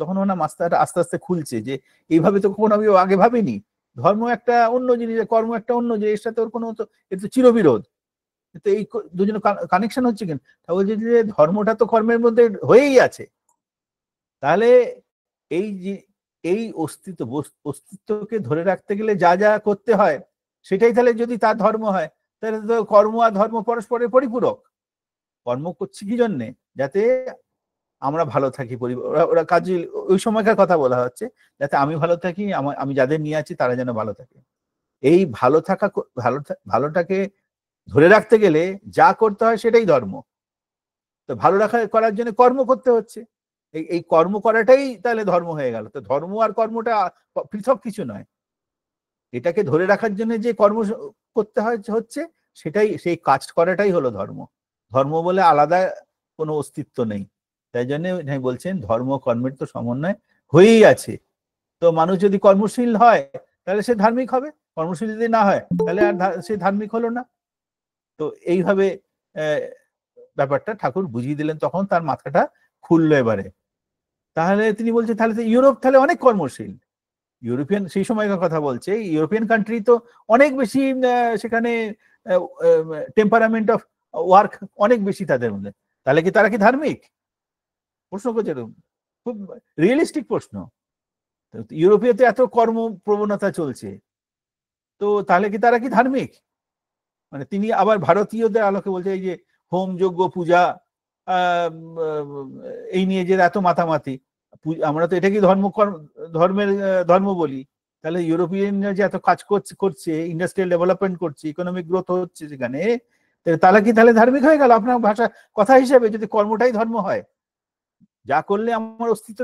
[SPEAKER 2] তখন ওনার মাস্টারটা আস্তে আস্তে খুলছে যে এইভাবে তো কখনো আমি আগে ভাবিনি, ধর্ম একটা অন্য জিনিস, কর্ম একটা অন্য জিনিস, এর সাথে ওর কোনো তো এর তো চিরবিরোধ। তো এই দুজনের কানেকশন হচ্ছে কেন? তা বলছে যে ধর্মটা তো কর্মের মধ্যে হয়েই আছে। তাহলে এই অস্তিত্বকে ধরে রাখতে গেলে যা যা করতে হয় সেটাই তাহলে যদি তার ধর্ম হয়, তাহলে তো কর্ম আর ধর্ম পরস্পরের পরিপূরক। কর্ম করছি কি জন্যে? যাতে আমরা ভালো থাকি, ওরা কাজে ওই সময়কার কথা বলা হচ্ছে, যাতে আমি ভালো থাকি, আমি যাদের নিয়ে আছি তারা যেন ভালো থাকে। এই ভালোটাকে ধরে রাখতে গেলে যা করতে হয় সেটাই ধর্ম। তো ভালো করার জন্য কর্ম করতে হচ্ছে, এই কর্ম করাটাই তাহলে ধর্ম হয়ে গেল। তো ধর্ম আর কর্মটা পৃথক কিছু নয়, এটাকে ধরে রাখার জন্য যে কর্ম করতে হচ্ছে সেটাই, সেই কাজ করাটাই হলো ধর্ম। ধর্ম বলে আলাদা কোনো অস্তিত্ব নেই। তাই জন্য বলছেন ধর্ম কর্মের তো সমন্বয় হয়েই আছে। তো মানুষ যদি কর্মশীল হয় তাহলে সে ধার্মিক হবে, কর্মশীল যদি না হয় তাহলে আর সে ধার্মিক হলো না। তো এইভাবে ব্যাপারটা ঠাকুর বুঝিয়ে দিলেন, তখন তার মাথাটা খুললো এবারে। তাহলে তিনি বলছেন তাহলে তো ইউরোপ তাহলে অনেক কর্মশীল। ইউরোপিয়ান সেই সময়কার কথা বলছে, ইউরোপিয়ান কান্ট্রি তো অনেক বেশি, সেখানে টেম্পারামেন্ট অফ ওয়ার্ক অনেক বেশি তাদের মধ্যে। তাহলে কি তারা কি ধার্মিক? প্রশ্ন করছে, খুব রিয়েলিস্টিক প্রশ্ন। ইউরোপীয়তে এত কর্ম প্রবণতা চলছে, তো তাহলে কি তারা কি ধার্মিক? মানে তিনি আবার ভারতীয়দের আলোকে বলছে এই যে হোম যজ্ঞ পূজা এই নিয়ে যে এত মাতামাতি, আমরা তো এটাকে ধর্ম বলি। তাহলে ইউরোপিয়ান যে এত কাজ করছে, ইন্ডাস্ট্রিয়াল ডেভেলপমেন্ট করছে, ইকোনমিক গ্রোথ হচ্ছে সেখানে, তারা কি তাহলে ধার্মিক হয়ে গেল আপনার কথা হিসেবে? যদি কর্মটাই ধর্ম হয়, যা করলে আমার অস্তিত্ব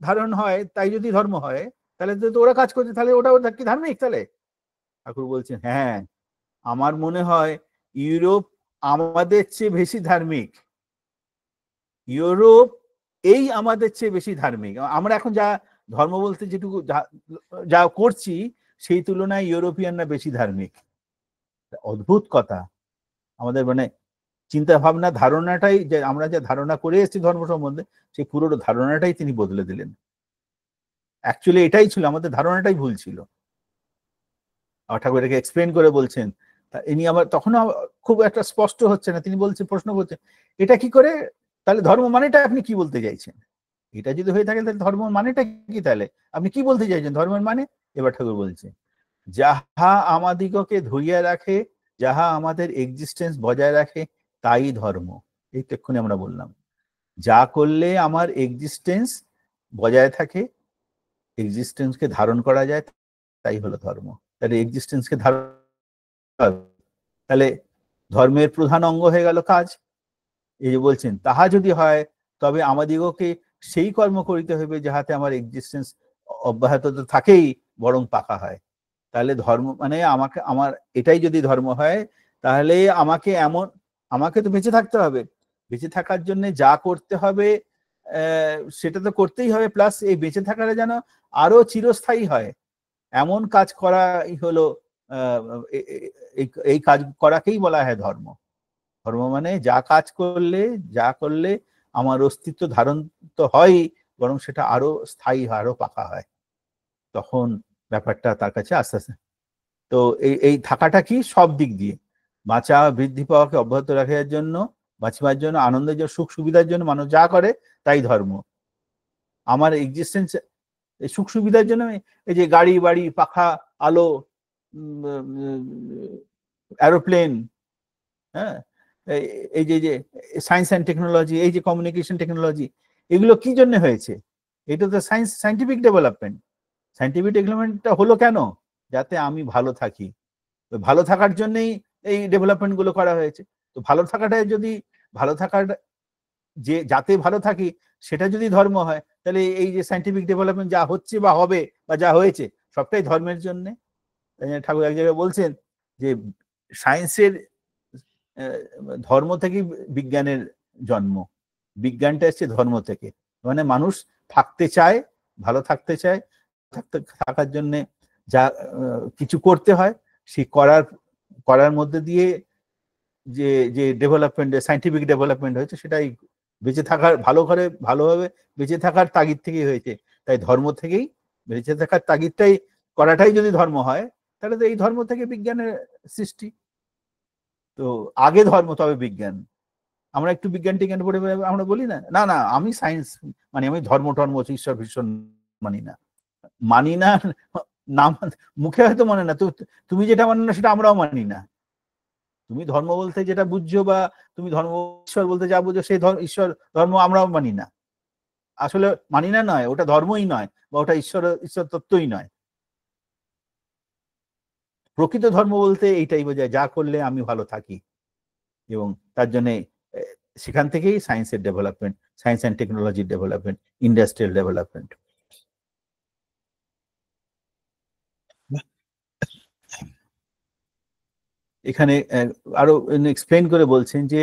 [SPEAKER 2] ধারণ হয় তাই যদি ধর্ম হয়, তাহলে তো ওরা কাজ করছে, তাহলে ওটা কি ধার্মিক? তাহলে ঠাকুর বলছেন হ্যাঁ, আমার মনে হয় ইউরোপ আমাদের চেয়ে বেশি ধার্মিক। ইউরোপ আমাদের চেয়ে বেশি ধার্মিক। আমরা এখন যা ধর্ম বলতে যেটুকু যা করছি সেই তুলনায় ইউরোপিয়ানরা বেশি ধার্মিক। অদ্ভুত কথা। আমাদের মানে চিন্তা ভাবনা ধারণাটাই, যে আমরা যে ধারণা করে এসেছি ধর্ম সম্বন্ধে, সেই পুরো ধারণাটাই তিনি বদলে দিলেন। অ্যাকচুয়ালি এটাই ছিল, আমাদের ধারণাটাই ভুল ছিল। আমার ঠাকুর এটাকে এক্সপ্লেন করে বলছেন। ইনি আবার তখনও খুব একটা স্পষ্ট হচ্ছে না, তিনি বলছেন, প্রশ্ন করছেন, এটা কি করে, তাহলে ধর্ম মানেটা আপনি কি বলতে চাইছেন? এটা যদি হয়ে থাকে তাহলে ধর্ম মানেটা কি, তাহলে আপনি কি বলতে চাইছেন ধর্মের মানে? এবার ঠাকুর বলছে, যাহা আমাদিগকে ধরিয়া রাখে, যাহা আমাদের এক্সিস্টেন্স বজায় রাখে, তাই ধর্ম। এই তো এক্ষুনি আমরা বললাম, যা করলে আমার এক্সিস্টেন্স বজায় থাকে, এক্সিস্টেন্সকে ধারণ করা যায়, তাই হলো ধর্ম। তাহলে এক্সিস্টেন্সকে ধারণ, তাহলে ধর্মের প্রধান অঙ্গ হয়ে গেল কাজ। এই যে বলছেন, তাহা যদি হয় তবে আমাদিগকে সেই কর্ম করিতে হবে যাহাতে আমার এক্সিস্টেন্স অব্যাহত তো থাকেই, বরং পাকা হয়। তাহলে ধর্ম মানে আমাকে, আমার এটাই যদি ধর্ম হয়, তাহলে আমাকে তো বেঁচে থাকতে হবে। বেঁচে থাকার জন্য যা করতে হবে সেটা তো করতেই হবে, প্লাস এই বেঁচে থাকাটা যেন আরো চিরস্থায়ী হয়, এমন কাজ করাই হলো, এই কাজ করাকেই বলা হয় ধর্ম। ধর্ম মানে যা কাজ করলে, যা করলে আমার অস্তিত্ব ধারণ তো হয়, বরং সেটা আরো স্থায়ী হয়, আরো পাকা হয়, তখন ব্যাপারটা তার কাছে আস্তে আস্তে। তো এই থাকাটা কি, সব দিক দিয়ে বাঁচা, বৃদ্ধি পাওয়াকে অব্যাহত রাখার জন্য, বাঁচবার জন্য, আনন্দের জন্য, সুখ সুবিধার জন্য মানুষ যা করে তাই ধর্ম। আমার এক্সিস্টেন্স সুখ সুবিধার জন্য, এই যে গাড়ি বাড়ি, পাখা, আলো, এরোপ্লেন, হ্যাঁ, এই যে সায়েন্স অ্যান্ড টেকনোলজি, এই যে কমিউনিকেশন টেকনোলজি, এগুলো কি জন্য হয়েছে? এটা তো সায়েন্টিফিক ডেভেলপমেন্ট। সায়েন্টিফিক ডেভেলপমেন্টটা হলো কেন? যাতে আমি ভালো থাকি। ভালো থাকার জন্যই এই ডেভেলপমেন্ট গুলো করা হয়েছে। তো ভালো থাকাটা যদি, ভালো থাকার যে যাতে ভালো থাকি সেটা যদি ধর্ম হয়, তাহলে এই যে সায়েন্টিফিক ডেভেলপমেন্ট যা হচ্ছে বা হবে বা যা হয়েছে, সবটাই ধর্মের জন্য। ঠাকুর এক জায়গায় বলছেন যে সায়েন্সের ধর্ম থেকেই বিজ্ঞানের জন্ম, বিজ্ঞানটা এসছে ধর্ম থেকে। মানে মানুষ থাকতে চায়, ভালো থাকতে চায়, থাকার জন্য যা কিছু করতে হয়, সেই করার মধ্যে দিয়ে যে যে ডেভেলপমেন্ট, সায়েন্টিফিক ডেভেলপমেন্ট হয়েছে, সেটাই বেঁচে থাকার, ভালোভাবে বেঁচে থাকার তাগিদ থেকেই হয়েছে। তাই ধর্ম থেকেই বেঁচে থাকার তাগিদটাই করাটাই যদি ধর্ম হয়, তাহলে তো এই ধর্ম থেকে বিজ্ঞানের সৃষ্টি। তো আগে ধর্ম, তবে বিজ্ঞান। আমরা একটু বিজ্ঞান টিজ্ঞান পড়ে আমরা বলি না, না না আমি সায়েন্স মানে, আমি ধর্ম টর্ম ঈশ্বর ভীষণ মানি না, মানি না, নাম মুখে হয়তো মানে না, তো তুমি যেটা মানো না সেটা আমরাও মানি না। তুমি ধর্ম বলতে যেটা বুঝছো, বা তুমি ধর্ম ঈশ্বর বলতে যা বুঝছো, সেই ঈশ্বর ধর্ম আমরাও মানি না। আসলে মানি না নয়, ওটা ধর্মই নয়, বা ওটা ঈশ্বর তত্ত্বই নয়। প্রকৃত ধর্ম বলতে এইটাই বোঝায়, যা করলে আমি ভালো থাকি, এবং তার জন্য সেখান থেকেই সায়েন্সের ডেভেলপমেন্ট, সায়েন্স অ্যান্ড টেকনোলজির ডেভেলপমেন্ট, ইন্ডাস্ট্রিয়াল ডেভেলপমেন্ট। এখানে আরো এক্সপ্লেন করে বলছেন যে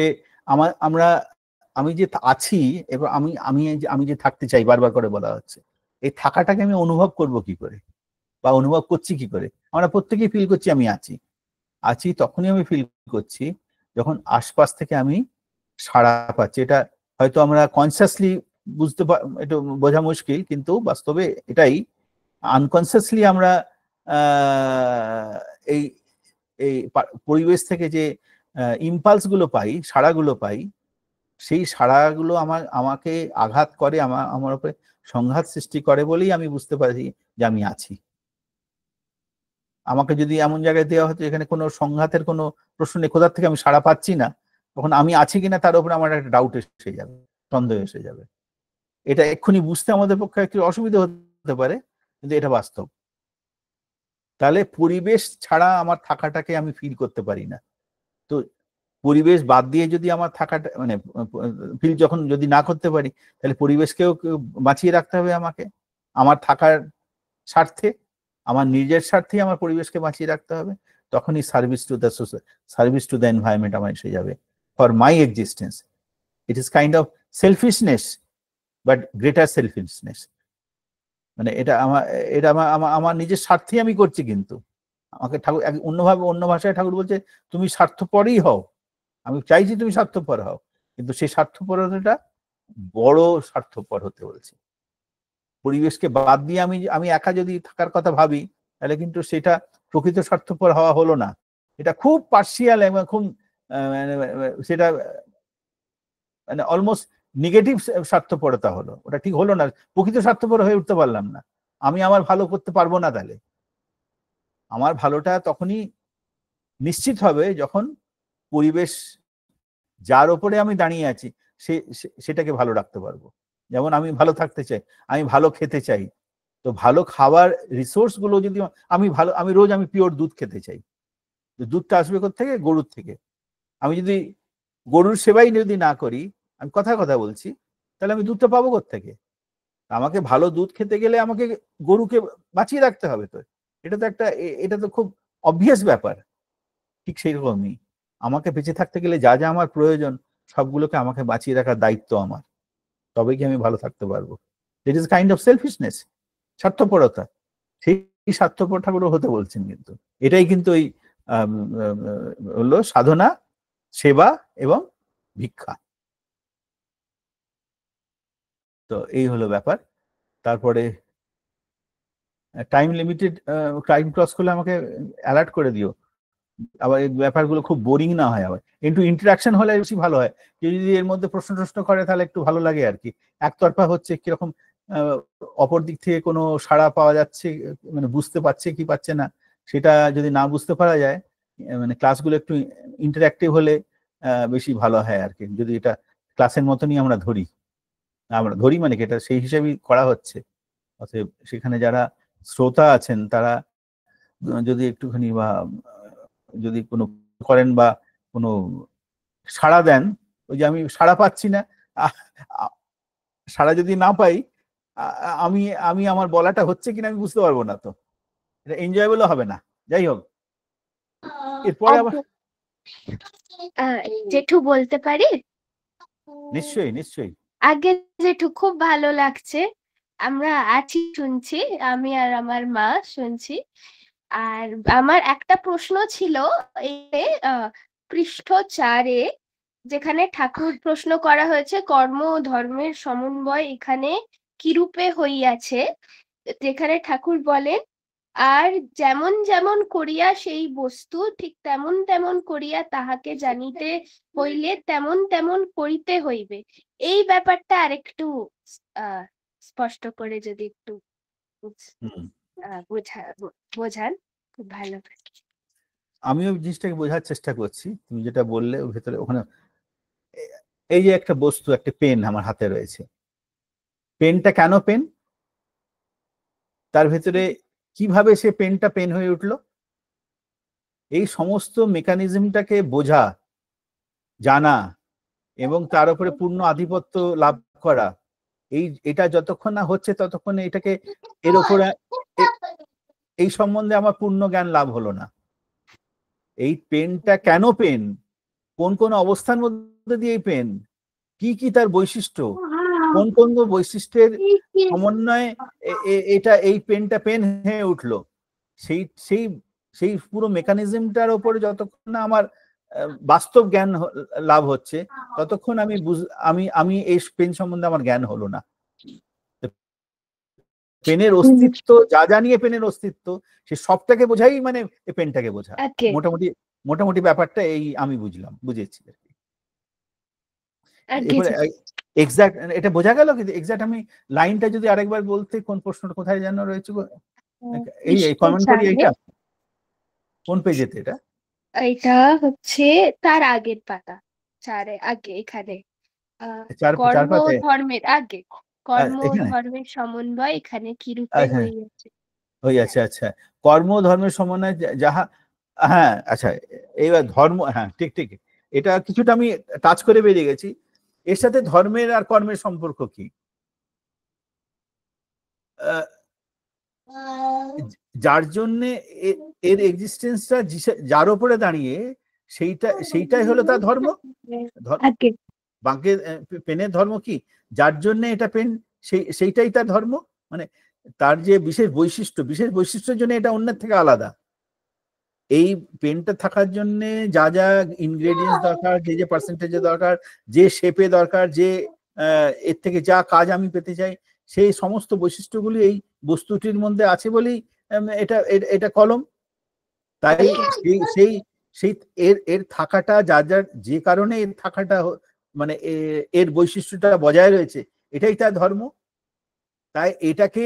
[SPEAKER 2] আমি যে আছি, এবার আমি যে থাকতে চাই, বারবার করে বলা হচ্ছে, এই থাকাটাকে আমি অনুভব করব কি করে, বা অনুভব করছি কি করে? আমরা প্রত্যেকেই ফিল করছি আমি আছি তখনই আমি ফিল করছি যখন আশপাশ থেকে আমি সাড়া পাচ্ছি। এটা হয়তো আমরা কনসিয়াসলি একটু বোঝা মুশকিল, কিন্তু বাস্তবে এটাই। আনকনসিয়াসলি আমরা এই এই পরিবেশ থেকে যে ইম্পালস গুলো পাই, সাড়াগুলো পাই, সেই সাড়াগুলো আমাকে আঘাত করে, আমার উপরে সংঘাত সৃষ্টি করে বলেই আমি বুঝতে পারি যে আমি আছি। আমাকে যদি এমন জায়গায় দেওয়া হতো এখানে কোনো সংঘাতের কোনো প্রশ্ন নেই, কোথার থেকে আমি সাড়া পাচ্ছি না, তখন আমি আছি কিনা তার উপরে আমার একটা ডাউট এসে যাবে, সন্দেহ এসে যাবে। এটা এক্ষুনি বুঝতে আমাদের পক্ষে একটু অসুবিধা হতে পারে, কিন্তু এটা বাস্তব। তাহলে পরিবেশ ছাড়া আমার থাকাটাকে আমি ফিল করতে পারি না। তো পরিবেশ বাদ দিয়ে যদি আমার থাকাটা মানে ফিল যখন যদি না করতে পারি, তাহলে পরিবেশকেও বাঁচিয়ে রাখতে হবে আমাকে, আমার থাকার স্বার্থে, আমার নিজের স্বার্থেই আমার পরিবেশকে বাঁচিয়ে রাখতে হবে। তখনই সার্ভিস টু দ্য এনভায়রনমেন্ট আমার এসে যাবে, for my existence. It is kind of selfishness, but greater selfishness. মানে এটা আমার নিজের স্বার্থেই আমি করছি, কিন্তু আমাকে ঠাকুর অন্য ভাষায় ঠাকুর বলছে তুমি স্বার্থপরই হও, আমি চাইছি তুমি স্বার্থপর হও, কিন্তু সেই স্বার্থপরতাটা বড় স্বার্থপর হতে বলছে। পরিবেশকে বাদ দিয়ে আমি একা যদি থাকার কথা ভাবি, তাহলে কিন্তু সেটা প্রকৃত স্বার্থপর হওয়া হলো না, এটা খুব পার্সিয়াল এবং খুব সেটা মানে অলমোস্ট নেগেটিভ স্বার্থপরতা হলো, ওটা ঠিক হলো না, প্রকৃত স্বার্থপর হয়ে উঠতে পারলাম না। আমি আমার ভালো করতে পারবো না, তাহলে আমার ভালোটা তখনই নিশ্চিত হবে যখন পরিবেশ যার উপরে আমি দাঁড়িয়ে আছি সেটাকে ভালো রাখতে পারবো। যেমন আমি ভালো থাকতে চাই, আমি ভালো খেতে চাই, তো ভালো খাবার রিসোর্স গুলো যদি আমি রোজ পিওর দুধ খেতে চাই, দুধটা আসবে কোত্থেকে? গরুর থেকে। আমি যদি গরুর সেবাই যদি না করি, আমি কথা বলছি, তাহলে আমি দুধটা পাবো কোত্থেকে? আমাকে ভালো দুধ খেতে গেলে আমাকে গরুকে বাঁচিয়ে রাখতে হবে। তো এটা তো খুব অবভিয়াস ব্যাপার। ঠিক সেই রকমই আমাকে বেঁচে থাকতে গেলে যা যা আমার প্রয়োজন সবগুলোকে আমাকে বাঁচিয়ে রাখার দায়িত্ব আমার, তবে কি আমি ভালো থাকতে পারবো। It is kind of selfishness, স্বার্থপরতা। সেই স্বার্থপর ঠাকুর হতে বলছেন, কিন্তু এটাই কিন্তু ওই হলো সাধনা, সেবা এবং ভিক্ষা। তো এই হলো ব্যাপার। তারপরে টাইম লিমিটেড, টাইম ক্রস করলে আমাকে অ্যালার্ট করে দিও, আবার এই ব্যাপারগুলো খুব বোরিং না হয়, আবার একটু ইন্টারাকশন হলে বেশি ভালো হয়। কেউ যদি এর মধ্যে প্রশ্ন টশ্ন করে তাহলে একটু ভালো লাগে আর কি। একতরফা হচ্ছে কিরকম, অপর দিক থেকে কোনো সাড়া পাওয়া যাচ্ছে, মানে বুঝতে পারছে কি পাচ্ছে না, সেটা যদি না বুঝতে পারা যায়, মানে ক্লাসগুলো একটু ইন্টারাক্টিভ হলে বেশি ভালো হয় আর কি। যদি এটা ক্লাসের মতনই আমরা ধরি মানে কি এটা সেই হিসেবেই করা হচ্ছে, অতএব সেখানে যারা শ্রোতা আছেন তারা যদি একটুখানি বা যদি কোনো করেন বা কোনো সাড়া দেন, ওই যে আমি সাড়া পাচ্ছি না, সাড়া যদি না পাই, আমি আমি আমার বলাটা হচ্ছে কিনা আমি বুঝতে পারবো না, তো এটা এনজয়েবলও হবে না। যাই হোক, এরপরে আবার
[SPEAKER 3] জেঠু বলতে পারি?
[SPEAKER 2] নিশ্চয়ই নিশ্চয়ই।
[SPEAKER 3] আগে জেঠু খুব ভালো লাগছে, আমরা আছি শুনছি, আমি আর আমার মা শুনছি। আর আমার একটা প্রশ্ন ছিল, এই পৃষ্ঠ 4-এ যেখানে ঠাকুর প্রশ্ন করা হয়েছে কর্ম ও ধর্মের সমন্বয় এখানে কিরূপে হইয়াছে, যেখানে ঠাকুর বলেন আর যেমন যেমন করিয়া সেই বস্তু ঠিক তেমন তেমন করিয়া তাহাকে জানিতে হইলে তেমন তেমন করিতে হইবে, এই ব্যাপারটা আরেকটু স্পষ্ট করে যদি একটু বোঝান খুব ভালো।
[SPEAKER 2] আমিও জিনিসটাকে বোঝার চেষ্টা করছি, তুমি যেটা বললে ওর ভেতরে ওখানে এই যে একটা বস্তু, একটা পেন আমার হাতে রয়েছে, পেনটা কেন পেন, তার ভেতরে কিভাবে সে পেনটা পেন হয়ে উঠলো, এই সমস্ত মেকানিজমটাকে বোঝা, জানা এবং তার উপরে পূর্ণ আধিপত্য লাভ করা, এটা যতক্ষণ না হচ্ছে ততক্ষণ এটাকে এর উপরে এই সম্বন্ধে আমার পূর্ণ জ্ঞান লাভ হলো না। এই পেনটা কেন পেন, কোন কোন অবস্থার মধ্যে দিয়ে এই পেন, কি কি তার বৈশিষ্ট্য, কোন কোন বৈশিষ্ট্যের সমন্বয়ে এটা এই পেনটা পেন হয়ে উঠলো, সেই সেই সেই পুরো মেকানিজমটার উপরে যতক্ষণ না আমার বাস্তব জ্ঞান লাভ হচ্ছে ততক্ষণ আমি এই পেন সম্বন্ধে আমার জ্ঞান হলো না। পেনের অস্তিত্ব, যা জানিয়ে পেনের অস্তিত্ব, সে সবটাকে বোঝাই মানে পেনটাকে বোঝা, মোটামুটি ব্যাপারটা এই আমি বুঝেছি আর কি। এরপরে এক্সাক্ট এটা বোঝা গেল, কিন্তু এক্সাক্ট আমি লাইনটা যদি আরেকবার বলতে, কোন প্রশ্নটা কোথায় যেন রয়েছে, এই কমেন্ট করি, এইটা কোন পেজেতে?
[SPEAKER 3] এটা হচ্ছে তার আগের পাতা, 4-এ আগে, এখানে কর্ম ধর্মের আগে, কর্ম ধর্মের সমন্বয় এখানে কিরূপে হইয়াছে।
[SPEAKER 2] আচ্ছা, কর্ম ধর্মের সমন্বয় যাহা, হ্যাঁ আচ্ছা, এইবার ধর্ম, হ্যাঁ ঠিক ঠিক, এটা কিছুটা আমি টাচ করে বেরিয়ে গেছি। এর সাথে ধর্মের আর কর্মের সম্পর্ক কি? যার জন্য এর এক্সিস্টেন্সটা যার উপরে দাঁড়িয়ে, সেইটাই হলো তার ধর্ম। বাক্যের পেনের ধর্ম কি? যার জন্য এটা পেন, সেইটাই তার ধর্ম, মানে তার যে বিশেষ বৈশিষ্ট্যের জন্য এটা অন্যের থেকে আলাদা। এই পেনটা থাকার জন্য যা যা ইনগ্রেডিয়েন্টস দরকার, যে যে পার্সেন্টেজে দরকার, যে শেপে দরকার, যে এর থেকে যা কাজ আমি পেতে চাই, সেই সমস্ত বৈশিষ্ট্যগুলি এই বস্তুটির মধ্যে আছে বলেই এটা এটা কলম। তাই সেই সেই সেই এর থাকাটা যার যার যে কারণে এর থাকাটা মানে এর বৈশিষ্ট্যটা বজায় রয়েছে, এটাই তার ধর্ম। তাই এটাকে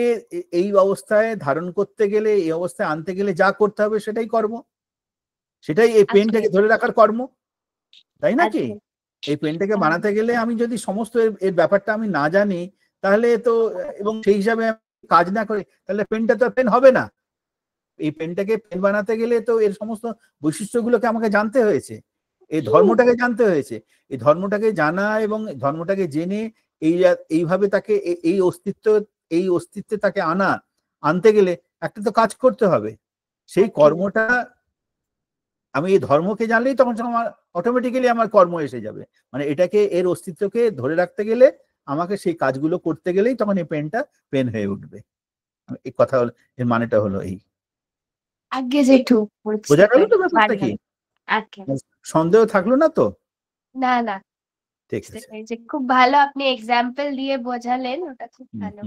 [SPEAKER 2] এই অবস্থায় ধারণ করতে গেলে, এই অবস্থায় আনতে গেলে যা করতে হবে সেটাই কর্ম, সেটাই এই পেনটাকে ধরে রাখার কর্ম, তাই নাকি? এই পেনটাকে বানাতে গেলে আমি যদি সমস্ত এর ব্যাপারটা আমি না জানি, তাহলে তো, এবং সেই হিসাবে কাজ না করি, তাহলে পেনটা তো পেন হবে না। এই পেনটাকে পেন বানাতে গেলে তো এর সমস্ত বৈশিষ্ট্যগুলোকে আমাকে জানতে হয়েছে, এই ধর্মটাকে জানতে হয়েছে। এই ধর্মটাকে জানা এবং ধর্মটাকে জেনে এইভাবে তাকে এই অস্তিত্বে তাকে আনতে গেলে একটা তো কাজ করতে হবে। সেই কর্মটা আমি এই ধর্মকে জানলেই তখন আমার অটোমেটিক্যালি আমার কর্ম এসে যাবে। মানে এটাকে, এর অস্তিত্বকে ধরে রাখতে গেলে আমাকে সেই কাজগুলো করতে গেলেই তখন এই পেনটা পেন হয়ে উঠবে। এই কথা হলো, এর মানেটা হলো এই।
[SPEAKER 3] আগে যেটু
[SPEAKER 2] বোঝা গেল তো ব্যাপারটা কি? সন্দেহ থাকলো না তো?
[SPEAKER 3] না না,
[SPEAKER 2] ঠিক আছে,
[SPEAKER 3] খুব ভালো আপনি এক্সাম্পল দিয়ে বোঝালেন, ওটা খুব ভালো।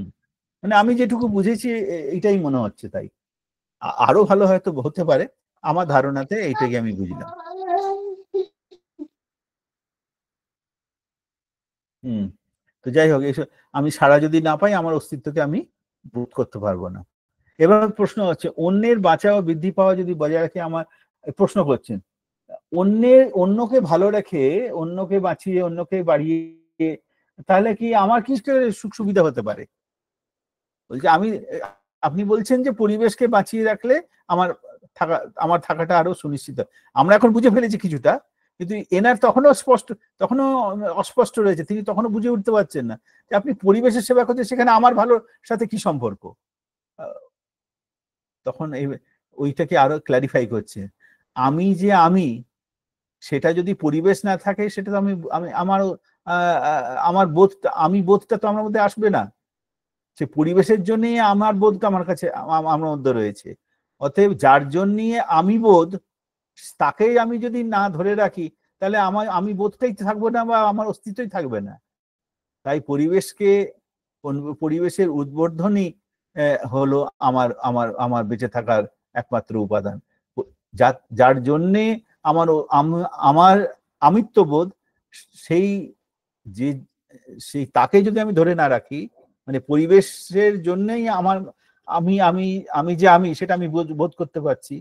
[SPEAKER 2] মানে আমি যেটুকু বুঝেছি এটাই মনে হচ্ছে, তাই আরো ভালো হয়তো হতে পারে, আমার ধারণাতে এইটাকে আমি বুঝলাম। তো যাই হোক, আমি সাড়া যদি না পাই, আমার অস্তিত্বকে আমি বোধ করতে পারবো না। এবার প্রশ্ন হচ্ছে, অন্যের বাঁচা ও বৃদ্ধি পাওয়া যদি বজায় রাখে, আমার প্রশ্ন করছেন, অন্যকে ভালো রেখে, অন্যকে বাঁচিয়ে, অন্যকে বাড়িয়ে, তাহলে কি আমার কি সুখ সুবিধা হতে পারে? বলছে আপনি বলছেন যে পরিবেশকে বাঁচিয়ে রাখলে আমার থাকাটা আরো সুনিশ্চিত। আমরা এখন বুঝে ফেলেছি কিছুটা, কিন্তু এনার তখনও অস্পষ্ট রয়েছে, তিনি তখনও বুঝে উঠতে পারছেন না যে আপনি পরিবেশের সেবা করছেন, সেখানে আমার ভালোর সাথে কি সম্পর্ক। তখন ওইটাকে আরো ক্ল্যারিফাই করছে, আমি যে আমি, সেটা যদি পরিবেশ না থাকে, সেটা তো আমার বোধটা তো আমার মধ্যে আসবে না। সে পরিবেশের জন্য আমার বোধটা আমার কাছে, আমার মধ্যে রয়েছে। অতএব যার জন্য আমি বোধ, তাকেই আমি যদি না ধরে রাখি, তাহলে আমি বোধটাই থাকবো না, বা আমার অস্তিত্বই থাকবে না। তাই পরিবেশের উদ্বোধনই হলো আমার আমার আমার বেঁচে থাকার একমাত্র উপাদান। যার জন্যে আমার আমিত্ববোধ, সেই তাকে যদি আমি ধরে না রাখি, মানে পরিবেশের জন্যই আমি আমি আমি যে আমি, সেটা আমি বোধ করতে পারছি,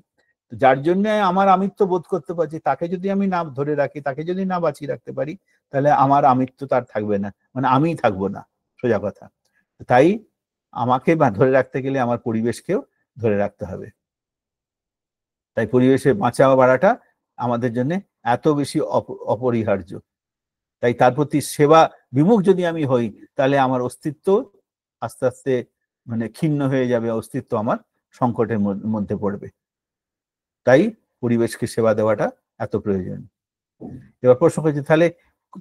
[SPEAKER 2] যার জন্য আমার আমিত্ব বোধ করতে পারছি, তাকে যদি আমি না ধরে রাখি, তাকে যদি না বাঁচিয়ে রাখতে পারি, তাহলে আমার আমিত্ব তার থাকবে না, মানে আমিই থাকবো না, সোজা কথা। তাই আমাকে ধরে রাখতে গেলে আমার পরিবেশকেও ধরে রাখতে হবে। তাই পরিবেশের বাঁচাও বাড়াটা আমাদের জন্য এত বেশি অপরিহার্য। তাই তার প্রতি সেবা বিমুখ যদি আমি হই, তাহলে আমার অস্তিত্ব আস্তে আস্তে মানে ক্ষীণ হয়ে যাবে, অস্তিত্ব আমার সংকটের মধ্যে পড়বে। তাই পরিবেশকে সেবা দেওয়াটা এত প্রয়োজন। এবার প্রশ্ন করছি,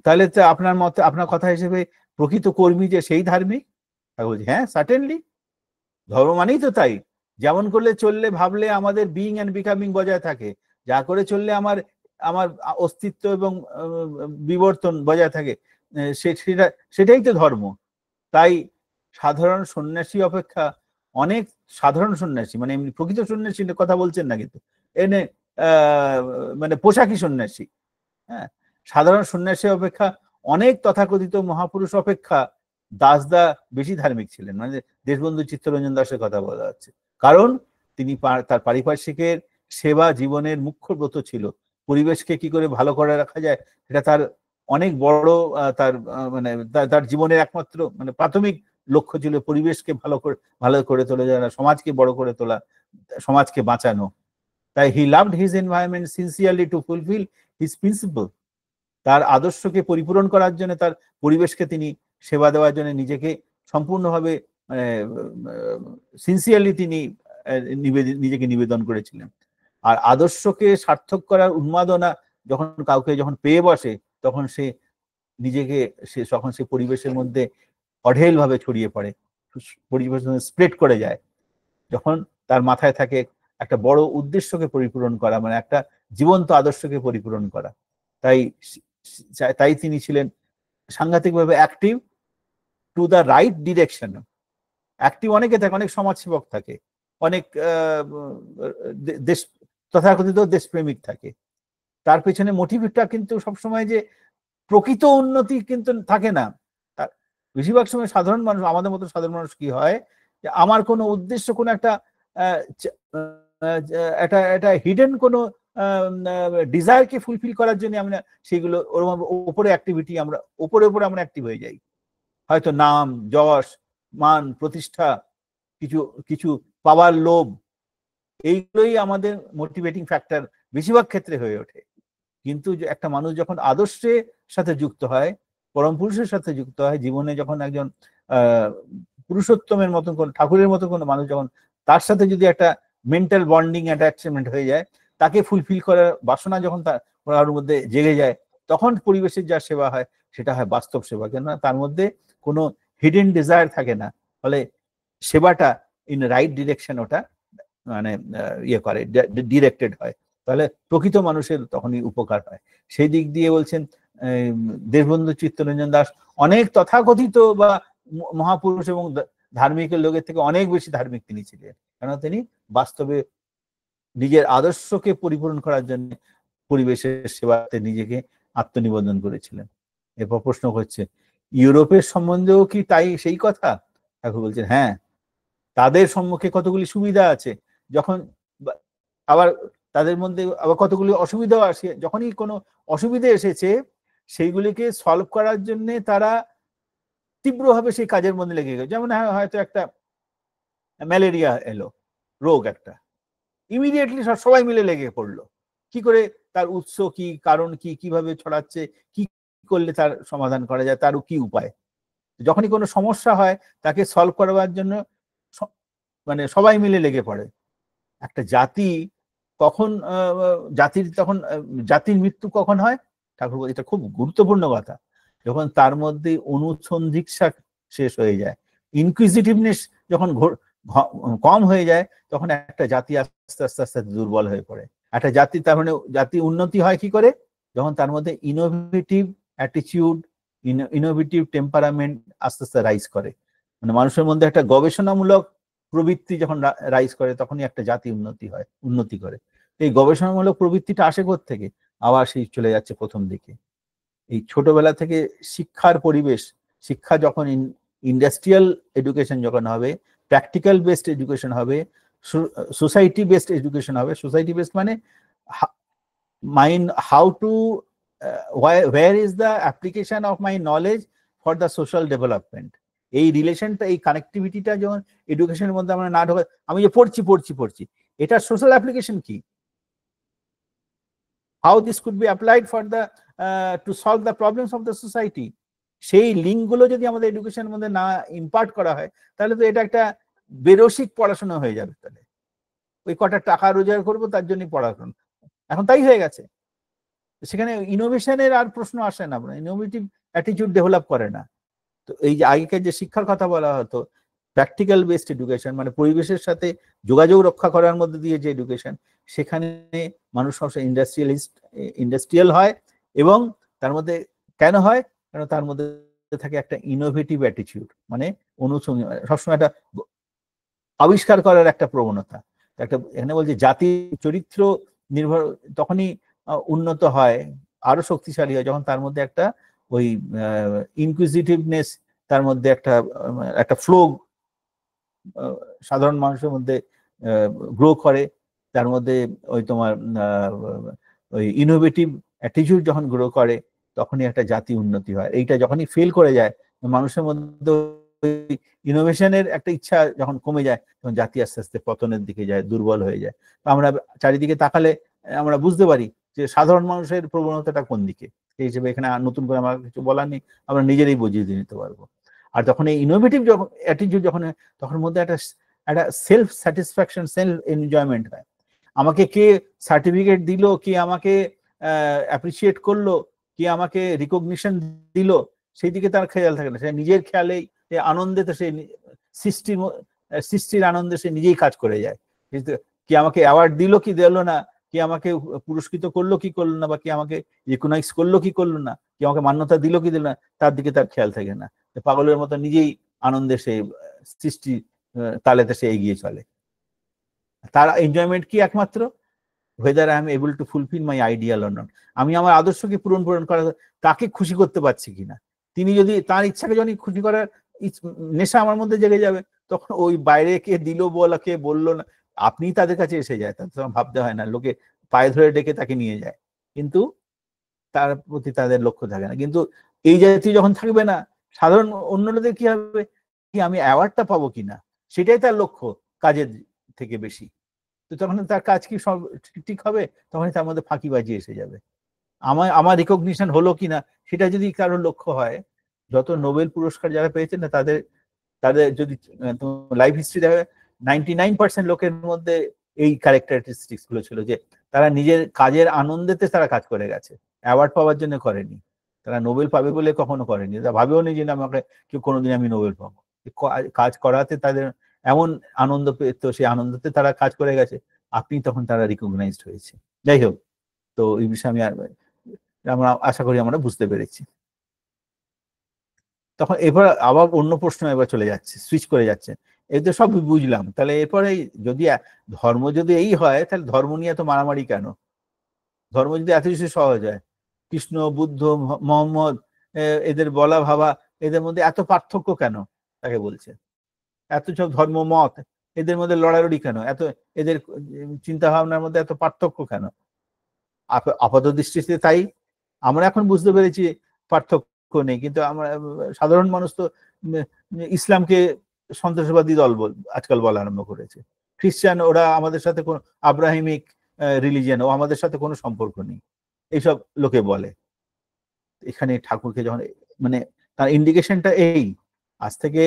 [SPEAKER 2] তাহলে তো আপনার মতে, আপনার কথা হিসেবে প্রকৃত কর্মী যে সেই ধার্মিক? বলছি হ্যাঁ, সার্টেনলি। ধর্ম মানেই তো তাই। যেমন করলে চললে ভাবলে আমাদের বিইং এন্ড বিকামিং বজায় থাকে, যা করে চললে আমার অস্তিত্ব এবং বিবর্তন বজায় থাকে, সেটাই তো ধর্ম। তাই সাধারণ সন্ন্যাসী অপেক্ষা অনেক, সাধারণ সন্ন্যাসী মানে এমনি প্রকৃত সন্ন্যাসীর কথা বলছেন না, কিন্তু এনে মানে পোশাকি সন্ন্যাসী, হ্যাঁ, সাধারণ সন্ন্যাসী অপেক্ষা অনেক তথাকথিত মহাপুরুষ অপেক্ষা দাসদা বেশি ধার্মিক ছিলেন। মানে দেশবন্ধু চিত্তরঞ্জন দাসের কথা বলা হচ্ছে, কারণ তিনি তার পারিপার্শ্বিকের সেবা জীবনের মুখ্য ব্রত ছিল। পরিবেশকে কি করে ভালো করে রাখা যায়, সেটা তার অনেক বড়, মানে তার জীবনের একমাত্র মানে প্রাথমিক লক্ষ্য ছিল পরিবেশকে ভালো করে তোলা যায়, সমাজকে বড় করে তোলা, সমাজকে বাঁচানো। তাই he loved his environment sincerely to fulfil his principle. তার আদর্শকে পরিপূরণ করার জন্য, তার পরিবেশকে তিনি সেবা দেওয়ার জন্য নিজেকে সম্পূর্ণভাবে সিনসিয়ারলি তিনি নিজেকে নিবেদন করেছিলেন। আর আদর্শকে সার্থক করার উন্মাদনা যখন পেয়ে বসে, তখন সে পরিবেশের মধ্যে অঢেল ভাবে ছড়িয়ে পড়ে, পরিবেশ স্প্রেড করে যায়। যখন তার মাথায় থাকে একটা বড় উদ্দেশ্যকে পরিপূরণ করা, মানে একটা জীবন্ত আদর্শকে পরিপূরণ করা। তাই তিনি ছিলেন সাংঘাতিকভাবে active to the right direction. Active অনেকে থাকে, অনেক সমাজসেবক থাকে, অনেক দেশ তথাকথিত দেশপ্রেমিক থাকে, তার পেছনে মোটিভটা কিন্তু সবসময় যে প্রকৃত উন্নতি কিন্তু থাকে না। বেশিরভাগ সময় সাধারণ মানুষ, আমাদের মতো সাধারণ মানুষ কি হয়, যে আমার কোনো উদ্দেশ্য, কোনো একটা হিডেন কোনো ডিজায়ারকে ফুলফিল করার জন্য আমরা সেগুলো উপরে অ্যাক্টিভিটি, আমরা উপরে আমরা অ্যাক্টিভ হয়ে যাই। হয়তো নাম, যশ, মান, প্রতিষ্ঠা, কিছু পাওয়ার লোভ, এইগুলোই আমাদের মোটিভেটিং ফ্যাক্টর বেশিরভাগ ক্ষেত্রে হয়ে ওঠে। কিন্তু একটা মানুষ যখন আদর্শের সাথে যুক্ত হয়, পরম পুরুষের সাথে যুক্ত হয়, জীবনে যখন একজন পুরুষোত্তমের মতন কোন ঠাকুরের মতো কোনো মানুষ যখন তার সাথে যদি একটা মেন্টাল বন্ডিং অ্যাটাচমেন্ট হয়ে যায়, তাকে ফুলফিল করার বাসনা যখন তার মধ্যে জেগে যায়, তখন পরিবেশের যা সেবা হয় সেটা হয় বাস্তব সেবা। কেননা তার মধ্যে কোনো হিডেন ডিজায়ার থাকে না, ফলে সেবাটা ইন রাইট ডিরেকশন ওটা মানে ইয়ে করে, ডিরেক্টেড হয়, তাহলে প্রকৃত মানুষের তখনই উপকার হয়। সেই দিক দিয়ে বলছেন দেশবন্ধু চিত্তরঞ্জন দাস অনেক তথাকথিত বা মহাপুরুষ এবং ধার্মিকের লোকের থেকে অনেক বেশি ধার্মিক তিনি ছিলেন, কেন তিনি বাস্তবে নিজের আদর্শকে পরিপূরণ করার জন্য পরিবেশের সেবাতে নিজেকে আত্মনিবেদন করেছিলেন। এরপর প্রশ্ন করছে, ইউরোপের সম্বন্ধেও কি তাই সেই কথা? ঠাকুর বলছেন, হ্যাঁ, তাদের সম্মুখে কতগুলি সুবিধা আছে, যখন আবার তাদের মধ্যে আবার কতগুলি অসুবিধাও আসে। যখনই কোনো অসুবিধা এসেছে, সেইগুলিকে সলভ করার জন্য তারা তীব্রভাবে সেই কাজের মধ্যে লেগে গেল। যেমন হয়তো একটা ম্যালেরিয়া এলো, রোগ একটা, ইমিডিয়েটলি সবাই মিলে লেগে পড়লো, কি করে তার উৎস কি, কারণ কি, কিভাবে ছড়াচ্ছে, কি করলে তার সমাধান করা যায়, তারও কি উপায়। যখনই কোনো সমস্যা হয় তাকে সলভ করবার জন্য মানে সবাই মিলে লেগে পড়ে। একটা জাতি কখন জাতির মৃত্যু কখন হয়? ঠাকুর বলে এটা খুব গুরুত্বপূর্ণ কথা, যখন তার মধ্যে অনুসন্ধিৎসা শেষ হয়ে যায়, ইনকুইজিটিভনেস যখন কম হয়ে যায়, তখন একটা জাতি আস্তে আস্তে আস্তে দুর্বল হয়ে পড়ে। একটা জাতি, তার মানে জাতি উন্নতি হয় কি করে? যখন তার মধ্যে ইনোভেটিভ অ্যাটিটিউড, ইনোভেটিভ টেম্পারামেন্ট আস্তে আস্তে রাইজ করে, মানে মানুষের মধ্যে একটা গবেষণামূলক প্রবৃত্তি যখন রাইজ করে, তখনই একটা জাতি উন্নতি করে। এই গবেষণামূলক প্রবৃত্তিটা আসে থেকে আবার সেই চলে যাচ্ছে প্রথম দিকে। এই ছোটবেলা থেকে শিক্ষার পরিবেশ, শিক্ষা যখন ইন্ডাস্ট্রিয়াল এডুকেশন যখন হবে, প্র্যাকটিক্যাল বেসড এডুকেশন হবে, সোসাইটি বেসড এডুকেশন হবে। সোসাইটি বেসড মানে mind how to where is the application of my knowledge for the social development। এই রিলেশনটা, এই কানেক্টিভিটিটা যখন এডুকেশনের মধ্যে আমরা না ঢোকা, আমি যে পড়ছি, এটা সোশ্যাল অ্যাপ্লিকেশন কি, how this could be applied for the to solve the problems of the society, সেই লিঙ্কগুলো যদি আমাদের এডুকেশনের মধ্যে না ইম্পার্ট করা হয়, তাহলে তো এটা একটা বেরসিক পড়াশোনা হয়ে যাবে। তাহলে ওই কটা টাকা রোজগার করবো তার জন্য পড়াশোনা, এখন তাই হয়ে গেছে। সেখানে ইনোভেশনের আর প্রশ্ন আসে না, ইনোভেটিভ অ্যাটিটিউড ডেভেলপ করে না। তো এই যে আগেকার যে শিক্ষার কথা বলা হতো, প্র্যাকটিক্যাল বেসড এডুকেশন, মানে পরিবেশের সাথে যোগাযোগ রক্ষা করার মধ্যে দিয়ে যে এডুকেশন, সেখানে মানুষ সবসময় ইন্ডাস্ট্রিয়াল হয়। এবং তার মধ্যে কেন হয়? কারণ তার মধ্যে থাকে একটা ইনোভেটিভ অ্যাটিটিউড, মানে সবসময় একটা আবিষ্কার করার একটা প্রবণতা। একটা এখানে বলছে জাতির চরিত্র নির্ভর তখনই উন্নত হয়, আরো শক্তিশালী হয়, যখন তার মধ্যে একটা ওই ইনকুইজিটিভনেস, তার মধ্যে একটা ফ্লো সাধারণ মানুষের মধ্যে গ্রো করে, তার মধ্যে ওই তোমার ওই ইনোভেটিভ অ্যাটিটিউড যখন গ্রো করে, তখনই একটা জাতি উন্নতি হয়। এইটা যখনই ফেল করে যায়, মানুষের মধ্যে ইনোভেশনের একটা ইচ্ছা যখন কমে যায়, তখন জাতি আস্তে আস্তে পতনের দিকে যায়, দুর্বল হয়ে যায়। তো আমরা চারিদিকে তাকালে আমরা বুঝতে পারি যে সাধারণ মানুষের প্রবণতাটা কোন দিকে। সেই হিসেবে এখানে নতুন করে আমার কিছু বলার নেই, আমরা নিজেরাই বুঝিয়ে দিয়ে নিতে পারবো। আর যখন এই ইনোভেটিভ যখন অ্যাটিটিউড যখন হয়, তখন মধ্যে একটা সেলফ স্যাটিসফ্যাকশন, সেলফ এনজয়মেন্ট হয়। আমাকে কে সার্টিফিকেট দিল, কে আমাকে অ্যাপ্রিসিয়েট করলো, কে আমাকে রিকগনিশন দিল, সেই দিকে তার খেয়াল থাকে না। সে নিজের খেয়ালেই আনন্দে, তো সে সৃষ্টির আনন্দে সে নিজেই কাজ করে যায়। কি আমাকে অ্যাওয়ার্ড দিল কি দিল না, কি আমাকে পুরস্কৃত করলো কি করলো না, বা কি আমাকে রিকগনাইজ করলো কি করলো না, কি আমাকে মান্যতা দিল কি দিল না, তার দিকে তার খেয়াল থাকে না। পাগলের মতো নিজেই আনন্দে সে সৃষ্টি তালেতে সে এগিয়ে চলে। তার এনজয়মেন্ট কি একমাত্র whether I am able to fulfill my ideal or not, আমি আমার আদর্শকে পূরণ করা, তাকে খুশি করতে পারছি কিনা। তিনি যদি তার ইচ্ছাকে যখন খুশি করার নেশা আমার মধ্যে জেগে যাবে, তখন ওই বাইরে কে দিল বলা কে বললো না, আপনি তাদের কাছে এসে যায়, তখন ভাবতে হয় না, লোকে পায়ে ধরে ডেকে তাকে নিয়ে যায়, কিন্তু তার প্রতি তাদের লক্ষ্য থাকে না। কিন্তু এই জাতীয় যখন থাকবে না, সাধারণ অন্য লোকদের কি হবে, কি আমি অ্যাওয়ার্ডটা পাবো কিনা, সেটাই তার লক্ষ্য কাজের থেকে বেশি। তো তখন তার কাজ কি সব ঠিক হবে, তখন তার মধ্যে ফাঁকিবাজি এসে যাবে। আমার রিকগনিশন হলো কিনা সেটা যদি কারোর লক্ষ্য হয়, যত নোবেল পুরস্কার যারা পেয়েছেন না, তাদের যদি লাইফ হিস্ট্রি দেখে 99% লোকের মধ্যে এই ক্যারেক্টারিস্টিক্স গুলো ছিল, যে তারা নিজের কাজের আনন্দেতে তারা কাজ করে গেছে, অ্যাওয়ার্ড পাওয়ার জন্য করেনি। তারা নোবেল পাবে বলে কখনো করেনি, তারা ভাবেও নি যে আমাকে কেউ কোনোদিন আমি নোবেল পাবো। কাজ করাতে তাদের এমন আনন্দ পেত, সেই আনন্দতে তারা কাজ করে গেছে, আপনি তখন তারা রিকগনাইজড হয়েছে। যাই হোক, তো এই বিষয়ে আমরা আশা করি আমরা বুঝতে পেরেছি। তখন এবার আবার অন্য প্রশ্ন এবার চলে যাচ্ছে, সুইচ করে যাচ্ছে। এই তো সব বুঝলাম, তাহলে এরপরে যদি ধর্ম যদি এই হয়, তাহলে ধর্ম নিয়ে এত মারামারি কেন? ধর্ম যদি এত কিছু সহজ হয়, কৃষ্ণ, বুদ্ধ, মোহাম্মদ, এদের বলা ভাবা, এদের মধ্যে এত পার্থক্য কেন তাকে বলছে? এত সব ধর্ম মত, এদের মধ্যে লড়ালড়ি কেন? এদের চিন্তা ভাবনার মধ্যে এত পার্থক্য কেন? আপাত দৃষ্টিতে তাই আমরা এখন বুঝতে পেরেছি পার্থক্য নেই, কিন্তু আমরা সাধারণ মানুষ তো ইসলামকে সন্ত্রাসবাদী দল আজকাল বলা আরম্ভ করেছে। খ্রিস্টান, ওরা আমাদের সাথে কোনো আব্রাহিমিক রিলিজিয়ন, ও আমাদের সাথে কোনো সম্পর্ক নেই, এইসব লোকে বলে। এখানে ঠাকুরকে যখন মানে তার ইন্ডিকেশনটা এই, আজ থেকে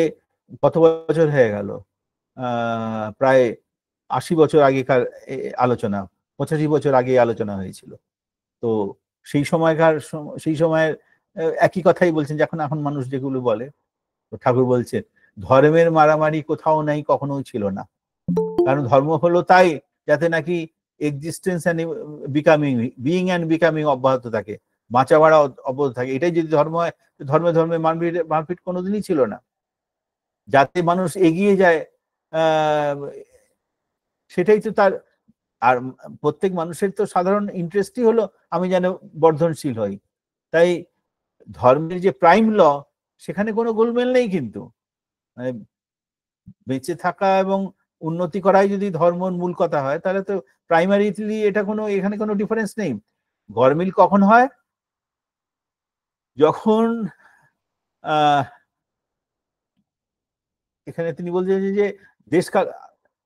[SPEAKER 2] কত বছর হয়ে গেল, প্রায় 80 বছর আগেকার আলোচনা, 85 বছর আগে আলোচনা হয়েছিল। তো সেই সময়ের একই কথাই বলছেন, যখন এখন মানুষ যেগুলো বলে, তো ঠাকুর বলছেন ধর্মের মারামারি কোথাও নাই, কখনো ছিল না। কারণ ধর্ম হলো তাই যাতে নাকি existence and becoming, being and becoming অব্যাহত থাকে, বাঁচা বাড়া অব্যাহত থাকে। এটাই যদি ধর্ম হয়, ধর্মে মারপিট কোনোদিনই ছিল না। যাতে মানুষ এগিয়ে যায়, সেটাই তো তার। আর প্রত্যেক মানুষের তো সাধারণ ইন্টারেস্টই হলো আমি যেন বর্ধনশীল হই। তাই ধর্মের যে প্রাইম ল, সেখানে কোনো গোলমেল নেই। কিন্তু মানে বেঁচে থাকা এবং উন্নতি করাই যদি ধর্মের মূল কথা হয়, তাহলে তো প্রাইমারিলি এখানে কোনো ডিফারেন্স নেই। গরমিল কখন হয়? যখন এখানে তিনি বলছেন যে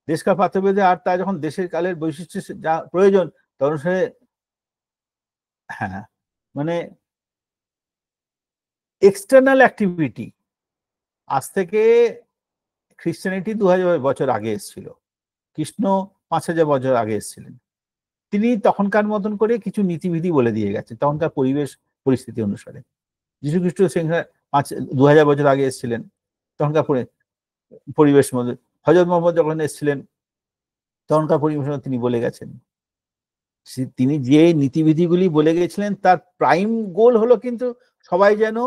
[SPEAKER 2] দেশকাল পাত্রভেদে, আর তা যখন দেশের কালের বৈশিষ্ট্য যা প্রয়োজন, তখন সে হ্যাঁ, মানে এক্সটার্নাল অ্যাক্টিভিটি। আজ থেকে খ্রিস্টানিটি 2000 বছর আগে এসেছিল, কৃষ্ণ 5000 বছর আগে এসেছিলেন। তিনি তখনকার মতন করে কিছু নীতিবিধি বলে দিয়ে গেছেন, তখনকার পরিবেশ পরিস্থিতি অনুসারে। যীশু খ্রিস্ট 2000 বছর আগে এসেছিলেন, তখনকার পরিবেশ মধ্যে। হযরত মুহাম্মদ যখন এসেছিলেন, তখনকার পরিবেশ তিনি বলে গেছেন। তিনি যে নীতিবিধিগুলি বলে গেছিলেন, তার প্রাইম গোল হলো কিন্তু সবাই যেন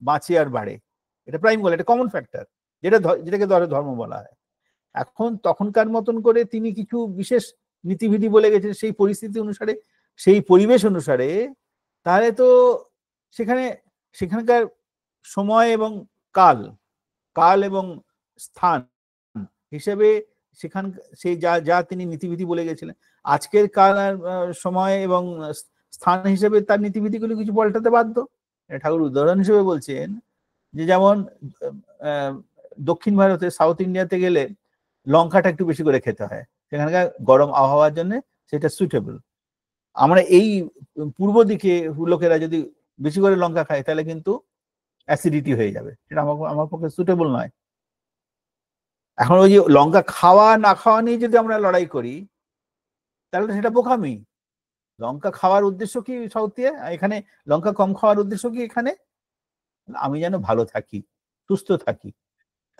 [SPEAKER 2] বাঁচে আর বাড়ে। এটা প্রাইম গোল, এটা কমন ফ্যাক্টর, যেটাকে ধর্ম বলা হয়। এখন তখনকার মতন করে তিনি কিছু বিশেষ নীতিবিধি বলে গেছেন সেই পরিস্থিতি অনুসারে, সেই পরিবেশ অনুসারে। তাহলে তো সেখানকার সময় এবং কাল এবং স্থান হিসেবে সেই যা তিনি নীতিবিধি বলে গেছিলেন, আজকের কাল আর সময় এবং স্থান হিসেবে তার নীতিবিধিগুলো কিছু পাল্টাতে বাধ্য। ঠাকুর উদাহরণ হিসেবে বলছেন যে, যেমন দক্ষিণ ভারতে, সাউথ ইন্ডিয়াতে গেলে লঙ্কাটা একটু বেশি করে খেতে হয়, সেখানকার গরম আবহাওয়ার জন্য সেটা সুইটেবল। আমরা এই পূর্ব দিকে লোকেরা যদি বেশি করে লঙ্কা খায়, তাহলে কিন্তু অ্যাসিডিটি হয়ে যাবে, সেটা আমার পক্ষে সুইটেবল নয়। এখন ওই যে লঙ্কা খাওয়া না খাওয়া নিয়ে যদি আমরা লড়াই করি, তাহলে সেটা বোকামি। লঙ্কা খাওয়ার উদ্দেশ্য কি সাউথ দিয়ে, এখানে লঙ্কা কম খাওয়ার উদ্দেশ্য কি? এখানে আমি যেন ভালো থাকি, সুস্থ থাকি।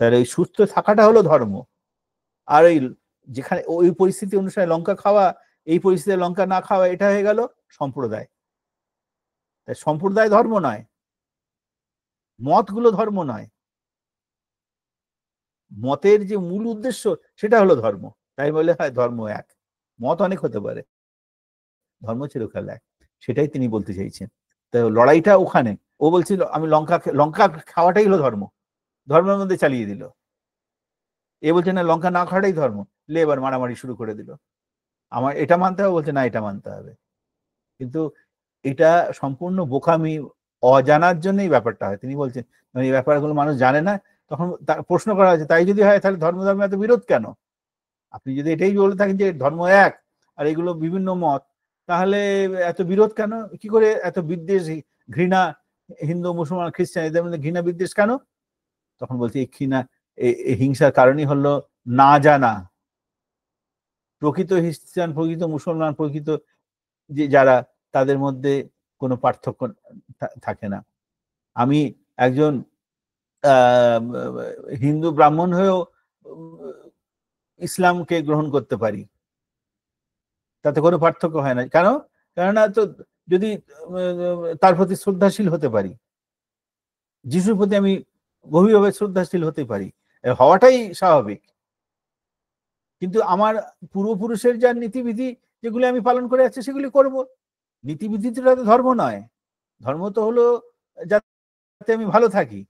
[SPEAKER 2] তাহলে এই সুস্থ থাকাটা হলো ধর্ম। আর এই যেখানে ওই পরিস্থিতি অনুসারে লঙ্কা খাওয়া, এই পরিস্থিতিতে লঙ্কা না খাওয়া, এটা হয়ে গেল সম্প্রদায়। তাই সম্প্রদায় ধর্ম নয়, মতগুলো ধর্ম নয়, মতের যে মূল উদ্দেশ্য সেটা হলো ধর্ম। তাই বলে হয় ধর্ম এক, মত অনেক হতে পারে, ধর্ম চিরকাল এক। সেটাই তিনি বলতে চাইছেন। তো লড়াইটা ওখানে। ও বলছিল আমি লঙ্কা খাওয়াটাই হলো ধর্ম, ধর্মের মধ্যে চালিয়ে দিল। এ বলছে না লঙ্কা না খাওয়াটাই ধর্ম, এবার মারামারি শুরু করে দিল, আমার এটা মানতে হবে, বলছে না এটা মানতে হবে। কিন্তু এটা সম্পূর্ণ বোকামি, অজানার জন্যই ব্যাপারটা হয়। তিনি বলছেন এই ব্যাপারগুলো মানুষ জানে না। তখন প্রশ্ন করা হয়েছে তাই যদি হয় তাহলে ধর্ম ধর্মে এত বিরোধ কেন? আপনি যদি এটাই বলে থাকেন যে ধর্ম এক আর এগুলো বিভিন্ন মত, তাহলে এত বিরোধ কেন? কি করে এত বিদ্বেষ, ঘৃণা, হিন্দু মুসলমান খ্রিস্টান এদের মধ্যে ঘৃণা বিদ্বেষ কেন? তখন বলছে এই ঘৃণা, এই হিংসার কারণই হলো না জানা। প্রকৃত খ্রিস্টান, প্রকৃত মুসলমান, প্রকৃত যে যারা, তাদের মধ্যে কোনো পার্থক্য থাকে না। আমি একজন হিন্দু ব্রাহ্মণ হয়েও ইসলামকে গ্রহণ করতে পারি, তাতে কোনো পার্থক্য হয় না। কেন? কেননা তো যদি তার প্রতি শ্রদ্ধাশীল হতে পারি, যিশুর প্রতি আমি গভীরভাবে শ্রদ্ধাশীল হতে পারি, হওয়াটাই স্বাভাবিক। কিন্তু আমার পূর্বপুরুষের যা নীতিবিধি যেগুলি আমি পালন করে যাচ্ছি সেগুলি করব। নীতিবিধিটা তো ধর্ম নয়। ধর্ম তো হলো যাতে আমি ভালো থাকি।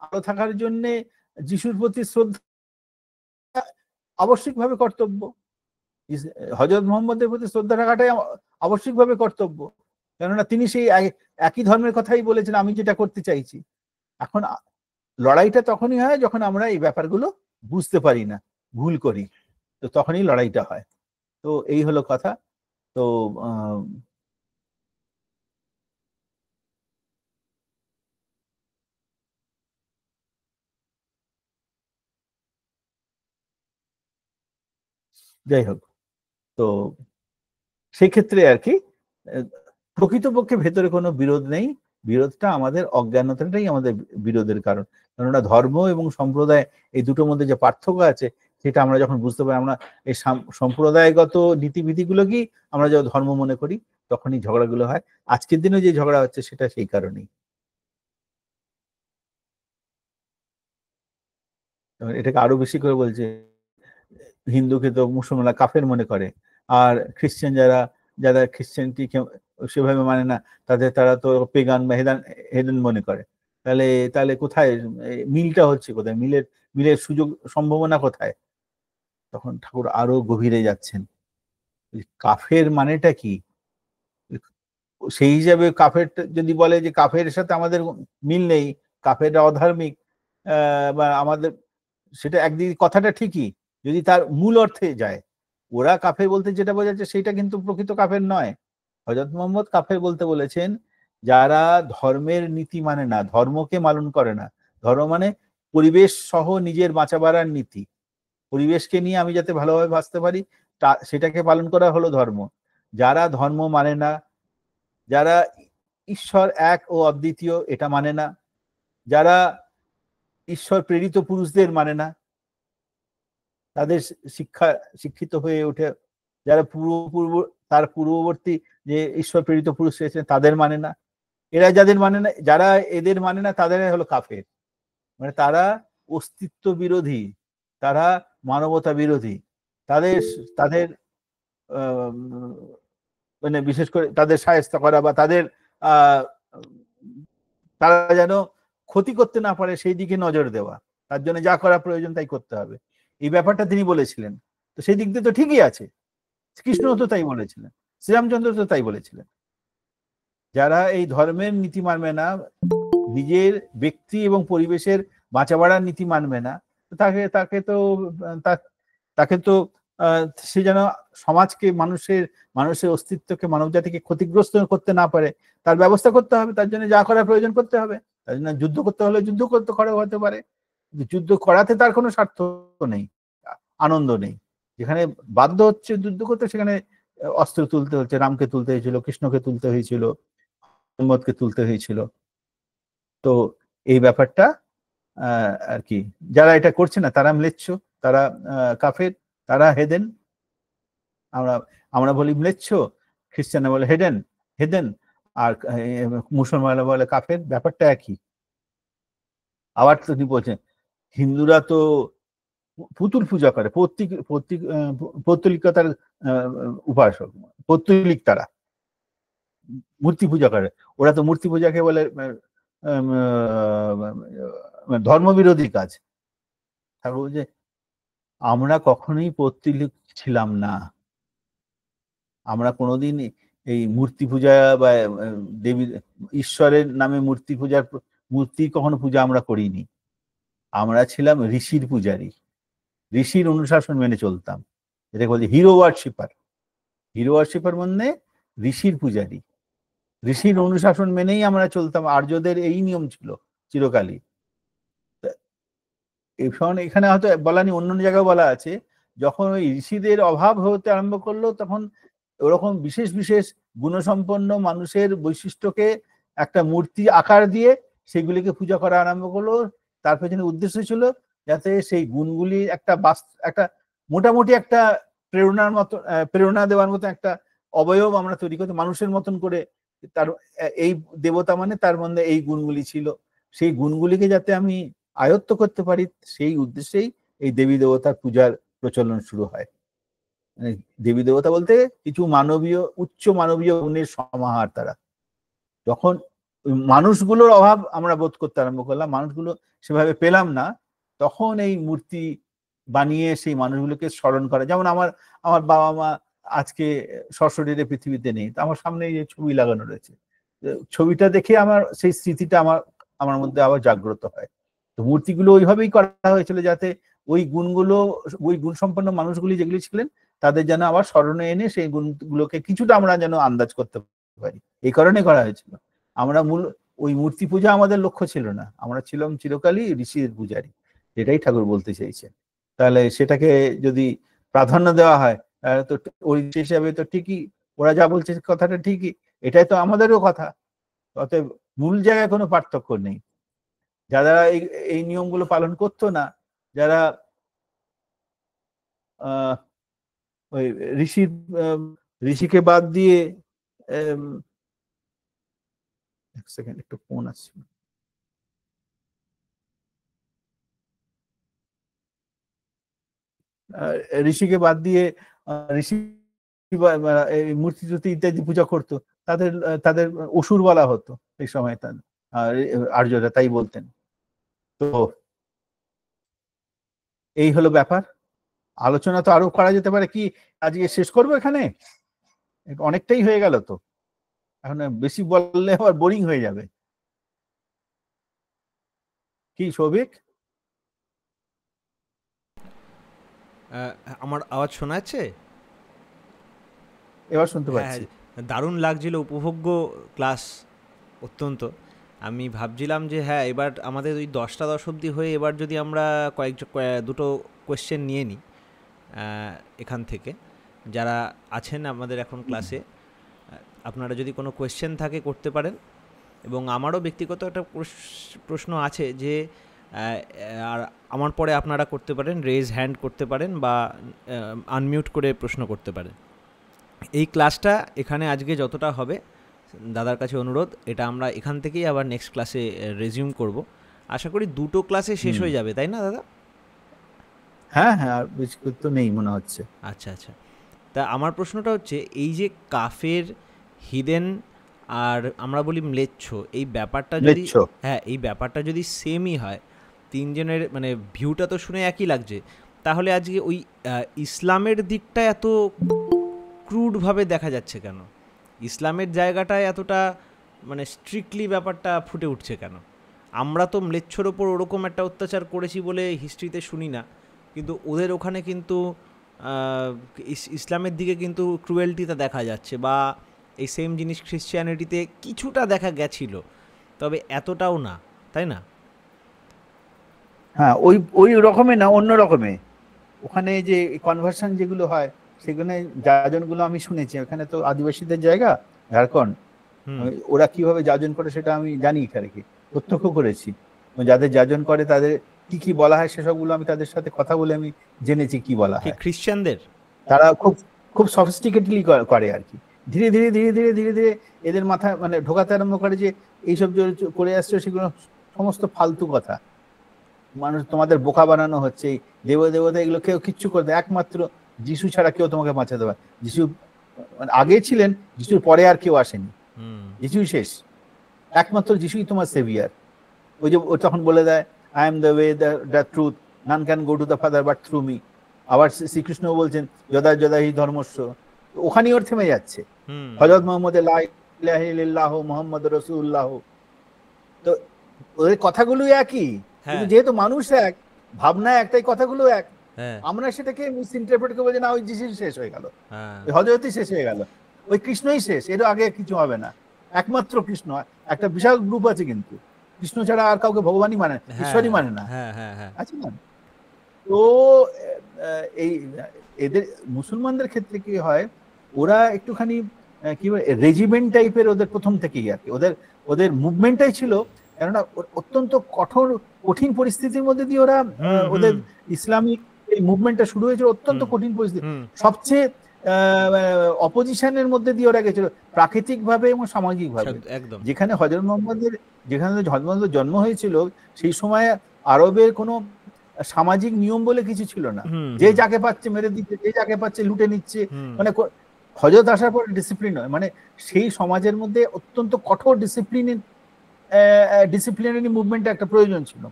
[SPEAKER 2] ভালো থাকার জন্য যিশুর প্রতি শ্রদ্ধা আবশ্যিকভাবে কর্তব্য, হযরত মুহাম্মদের প্রতি শ্রদ্ধা রাখাটাই আবশ্যিকভাবে কর্তব্য। কেননা তিনি সেই একই ধর্মের কথাই বলেছেন, আমি যেটা করতে চাইছি। এখন লড়াইটা তখনই হয় যখন আমরা এই ব্যাপারগুলো বুঝতে পারি না, ভুল করি, তো তখনই লড়াইটা হয়। তো এই হলো কথা। তো যাই হোক, তো সেক্ষেত্রে আর কি প্রকৃতপক্ষে ভেতরে কোনো বিরোধ নেই। বিরোধটা আমাদের অজ্ঞানতাটাই আমাদের বিরোধের কারণ। কেননা ধর্ম এবং সম্প্রদায় এই দুটোর মধ্যে যে পার্থক্য আছে সেটা আমরা যখন বুঝতে পারি, আমরা এই সম্প্রদায়গত নীতিবিধিগুলোকেই আমরা যখন ধর্ম মনে করি, তখনই ঝগড়াগুলো হয়। আজকের দিনে যে ঝগড়া হচ্ছে সেটা সেই কারণেই। এটাকে আরো বেশি করে বলছে, হিন্দুকে তো মুসলমানরা কাফের মনে করে, আর খ্রিস্টান যারা যারা খ্রিস্টানটি সেভাবে মানে না, তারা তো পেগান বা হেদেন মনে করে। তাহলে তাহলে কোথায় মিলটা হচ্ছে? কোথায় মিলের সুযোগ সম্ভাবনা কোথায়? তখন ঠাকুর আরো গভীরে যাচ্ছেন, কাফের মানেটা কি? সেই হিসাবে কাফের যদি বলে যে কাফের সাথে আমাদের মিল নেই, কাফেররা অধার্মিক, বা আমাদের, সেটা একদিকে কথাটা ঠিকই যদি তার মূল অর্থে যায়। ওরা কাফের বলতে যেটা বোঝাচ্ছে সেটা কিন্তু প্রকৃত কাফের নয়। হযরত মুহাম্মদ কাফের বলতে বলেছেন যারা ধর্মের নীতি মানে না, ধর্মকে পালন করে না। ধর্ম মানে পরিবেশ সহ নিজের বাঁচা বাড়ার নীতি, পরিবেশকে নিয়ে আমি যাতে ভালোভাবে বাঁচতে পারি সেটাকে পালন করা হলো ধর্ম। যারা ধর্ম মানে না, যারা ঈশ্বর এক ও অদ্বিতীয় এটা মানে না, যারা ঈশ্বর প্রেরিত পুরুষদের মানে না, তাদের শিক্ষিত হয়ে ওঠে, যারা তার পূর্ববর্তী যে ঈশ্বর প্রেরিত পুরুষ রয়েছেন তাদের মানে না, এরা যাদের মানে না, যারা এদের মানে না তাদের হলো কাফের। মানে তারা অস্তিত্ব বিরোধী, তারা মানবতা বিরোধী, তাদের তাদের মানে বিশেষ করে তাদের শায়েস্তা করা বা তাদের তারা যেন ক্ষতি করতে না পারে সেই দিকে নজর দেওয়া, তার জন্য যা করা প্রয়োজন তাই করতে হবে, এই ব্যাপারটা তিনি বলেছিলেন। তো সেই দিক দিয়ে তো ঠিকই আছে, কৃষ্ণ তো তাই বলেছিলেন, শ্রীরামচন্দ্র তো তাই বলেছিলেন। যারা এই ধর্মের নীতি মানবে না, নিজের ব্যক্তি এবং পরিবেশের বাঁচা বাড়ার নীতি মানবে না, তাকে তো সে যেন সমাজকে, মানুষের অস্তিত্বকে, মানব জাতিকে ক্ষতিগ্রস্ত করতে না পারে তার ব্যবস্থা করতে হবে। তার জন্য যা করার প্রয়োজন করতে হবে। তার জন্য যুদ্ধ করতে হলে যুদ্ধ করতে হতে পারে, যুদ্ধ করাতে তার কোনো স্বার্থ নেই, আনন্দ নেই। যেখানে বাধ্য হচ্ছে যুদ্ধ করতে সেখানে অস্ত্র তুলতে হচ্ছে, রামকে তুলতে হয়েছিল, কৃষ্ণকে তুলতে হয়েছিল, মোহাম্মদকে তুলতে হয়েছিল। তো এই ব্যাপারটা আর কি, যারা এটা করছে না তারা ম্লেচ্ছ, তারা কাফের, তারা হেদেন, আমরা আমরা বলি ম্লেচ্ছ, খ্রিস্টানরা বলে হেডেন হেদেন, আর মুসলমানরা বলে কাফের, ব্যাপারটা একই। আবার তিনি বলছেন হিন্দুরা তো পুতুল পূজা করে, পৌত্তলিকতার উপাসক, পৌত্তলিক, তারা মূর্তি পূজা করে। ওরা তো মূর্তি পূজাকে বলে ধর্মবিরোধী কাজ। ঠাকুর বলছে আমরা কখনোই পৌত্তলিক ছিলাম না, আমরা কোনোদিন এই মূর্তি পূজা বা দেবী ঈশ্বরের নামে মূর্তি কখনো পূজা আমরা করিনি। আমরা ছিলাম ঋষির পূজারী, ঋষির অনুশাসন মেনে চলতাম। এটা বলছে হিরো ওয়ার্শিপার। হিরো ওয়ার্শিপার মানে ঋষির পূজারী, ঋষির অনুশাসন মেনেই আমরা চলতাম। আর্যদের এই নিয়ম ছিল চিরকালই। এখানে হয়তো বলা নেই, অন্য জায়গায় বলা আছে, যখন ওই ঋষিদের অভাব হতে আরম্ভ করলো তখন ওরকম বিশেষ বিশেষ গুণসম্পন্ন মানুষের বৈশিষ্ট্যকে একটা মূর্তি আকার দিয়ে সেগুলিকে পূজা করা আরম্ভ করলো। তার পেছনে উদ্দেশ্য ছিল যাতে সেই গুণগুলি একটা মোটামুটি একটা প্রেরণা দেওয়ার মতো একটা অবয়ব আমরা তৈরি করতে, মানুষের মতন করে। তার এই দেবতা মানে তার মধ্যে এই গুণগুলি ছিল, সেই গুণগুলিকে যাতে আমি আয়ত্ত করতে পারি, সেই উদ্দেশ্যেই এই দেবী দেবতার পূজার প্রচলন শুরু হয়। দেবী দেবতা বলতে কিছু উচ্চ মানবীয় গুণের সমাহার তারা। যখন মানুষগুলোর অভাব আমরা বোধ করতে আরম্ভ করলাম, মানুষগুলো সেভাবে পেলাম না, তখন এই মূর্তি বানিয়ে সেই মানুষগুলোকে স্মরণ করা। যেমন আমার বাবা মা আজকে সশরীরে পৃথিবীতে নেই, আমার সামনে এই ছবি লাগানো রয়েছে, ছবিটা দেখে আমার সেই স্মৃতিটা আমার মধ্যে আবার জাগ্রত হয়। তো মূর্তিগুলো ওইভাবেই করা হয়েছিল যাতে ওই গুণগুলো, ওই গুণসম্পন্ন মানুষগুলি যেগুলি ছিলেন তাদের যেন আবার স্মরণে এনে সেই গুণগুলোকে কিছুটা আমরা যেন আন্দাজ করতে পারি, এই কারণে করা হয়েছিল। আমরা ওই মূর্তি পূজা আমাদের লক্ষ্য ছিল না, আমরা ছিলাম চিরকালই ঋষির পূজারী, এটাই ঠাকুর বলতে চাইছেন। তাহলে সেটাকে যদি প্রাধান্য দেওয়া হয় তাহলে তো ওই হিসাবে তো ঠিকই, ওরা যা বলছে কথাটা ঠিকই, এটাই তো আমাদেরও কথা। অতএব মূল জায়গায় কোনো পার্থক্য নেই। যারা এই নিয়মগুলো পালন করতো না, যারা ওই ঋষিকে বাদ দিয়ে, এক সেকেন্ড একটু ফোন আসছে, ঋষিকে বাদ দিয়ে ঋষি মূর্তি টুর্তি ইত্যাদি পূজা করতো, তাদের অসুর বলা হতো এই সময়, আর্যরা তাই বলতেন। তো এই হলো ব্যাপার। আলোচনা তো আরো করা যেতে পারে, কি আজকে শেষ করবো এখানে? অনেকটাই হয়ে গেল তো, এখন বেশি বললে আবার বোরিং হয়ে যাবে। কি সৌভিক,
[SPEAKER 1] আমার আওয়াজ শোনা যাচ্ছে?
[SPEAKER 2] এবার শুনতে পাচ্ছি।
[SPEAKER 1] দারুণ লাগছিল, উপভোগ্য ক্লাস অত্যন্ত। আমি ভাবছিলাম যে হ্যাঁ, এবার আমাদের ওই 10টা 10 অবধি হয়ে এবার যদি আমরা দুটো কোয়েশ্চেন নিয়ে নিই এখান থেকে, যারা আছেন আমাদের এখন ক্লাসে, আপনারা যদি কোনো কোয়েশ্চেন থাকে করতে পারেন। এবং আমারও ব্যক্তিগত একটা প্রশ্ন আছে যে, আর আমার পরে আপনারা করতে পারেন, রেজ হ্যান্ড করতে পারেন বা আনমিউট করে প্রশ্ন করতে পারেন। এই ক্লাসটা এখানে আজকে যতটা হবে, দাদার কাছে অনুরোধ, এটা আমরা এখান থেকেই আবার নেক্সট ক্লাসে রেজিউম করব। আশা করি দুটো ক্লাসে শেষ হয়ে যাবে, তাই না দাদা?
[SPEAKER 2] হ্যাঁ হ্যাঁ, আর বেশি তো নেই মনে হচ্ছে।
[SPEAKER 1] আচ্ছা আচ্ছা, তা আমার প্রশ্নটা হচ্ছে, এই যে কাফের, হিদেন আর আমরা বলি ম্লেচ্ছ, এই ব্যাপারটা যদি, হ্যাঁ এই ব্যাপারটা যদি সেমই হয়, তিনজনের মানে ভিউটা তো শুনে একই লাগছে, তাহলে আজকে ওই ইসলামের দিকটা এত ক্রুডভাবে দেখা যাচ্ছে কেন? ইসলামের জায়গাটায় এতটা মানে স্ট্রিক্টলি ব্যাপারটা ফুটে উঠছে কেন? আমরা তো ম্লেচ্ছর ওপর ওরকম একটা অত্যাচার করেছি বলে হিস্ট্রিতে শুনি না, কিন্তু ওদের ওখানে কিন্তু ইসলামের দিকে কিন্তু ক্রুয়েলটিটা দেখা যাচ্ছে, বা এই সেম জিনিস খ্রিশ্চিয়ানিটিতে কিছুটা দেখা গেছিল, তবে এতটাও না, তাই না?
[SPEAKER 2] হ্যাঁ, ওই রকমে না, অন্য রকমে। ওখানে যে কনভার্সন যেগুলো হয়, সেখানে যাজনগুলো আমি শুনেছি, ওখানে তো আদিবাসীদের জায়গা ঝাড়খণ্ড, ওরা কিভাবে যাজন করে সেটা আমি জানি, এখানে কি প্রত্যক্ষ করেছি। যাদের যাজন করে তাদের কি কি বলা হয় সেসবগুলো আমি তাদের সাথে কথা বলে আমি জেনেছি কি বলা
[SPEAKER 1] কি
[SPEAKER 2] হয়।
[SPEAKER 1] খ্রিস্টানদের?
[SPEAKER 2] তারা খুব খুব সফিস্টিকেটলি করে আর কি। ধীরে ধীরে ধীরে ধীরে ধীরে ধীরে এদের মাথা মানে ঢোকাতে আরম্ভ করে যে এইসব যে করে আসছে সেগুলো সমস্ত ফালতু কথা, মানুষ তোমাদের বোকা বানানো হচ্ছে, এই দেব দেবতা এগুলো কেউ কিচ্ছু করে দেয়, একমাত্র যিশু ছাড়া কেউ তোমাকে বাঁচাতে পারে। যিশু মানে আগে ছিলেন, যিশুর পরে আর কেউ আসেনি, যিশুই শেষ, একমাত্র যিশুই তোমার সেভিয়ার। ওই যে ও তখন বলে দেয় I am the way the truth none can go to the father but through me. আবার শ্রীকৃষ্ণ বলছেন যদা যদা হি ধর্মস্য, ওখানেই ওর থেমে যাচ্ছে। হযরত মুহাম্মদ লা ইলাহা ইল্লাল্লাহু মুহাম্মাদুর রাসূলুল্লাহ। তো ওদের কথাগুলোই একই, কিন্তু যেহেতু মানুষ এক, ভাবনা একটাই, কথাগুলো এক, আমরা সেটাকে মিস ইন্টারপ্রেট করবো যে না ওই যিশু শেষ হয়ে গেল, ওই হযরতই শেষ হয়ে গেল, ওই কৃষ্ণই শেষ, এর আগে কিছু হবে না, একমাত্র কৃষ্ণ। একটা বিশাল গ্রুপ আছে কিন্তু কৃষ্ণ ছাড়া আর কাউকে ভগবানই মানে, ঈশ্বরই মানে না, আছে না? তো এই এদের মুসলমানদের ক্ষেত্রে কি হয়, ওরা একটুখানি কি বলে রেজিমেন্ট টাইপের ওদের প্রথম থেকেই আর কি, ওদের ওদের মুভমেন্টটাই ছিল, কেননা অত্যন্ত কঠিন পরিস্থিতির মধ্যে দিয়ে ওরা ওদের ইসলামিক এই মুভমেন্টটা শুরু হয়েছিল, অত্যন্ত কঠিন পরিস্থিতি, সবচেয়ে অপোজিশনের মধ্যে দিয়ে ওরা গেছিল প্রাকৃতিক ভাবে এবং সামাজিক ভাবে। যেখানে হযরত মুহাম্মদের জন্ম হয়েছিল সেই সময় আরবের কোনো সামাজিক নিয়ম বলে কিছু ছিল না, যে যাকে পাচ্ছে মেরে দিচ্ছে, যে যাকে পাচ্ছে লুটে নিচ্ছে, মানে হযরত আসার পর ডিসিপ্লিন হয়, মানে সেই সমাজের মধ্যে অত্যন্ত কঠোর ডিসিপ্লিনারি মুভমেন্টের একটা প্রয়োজন ছিল।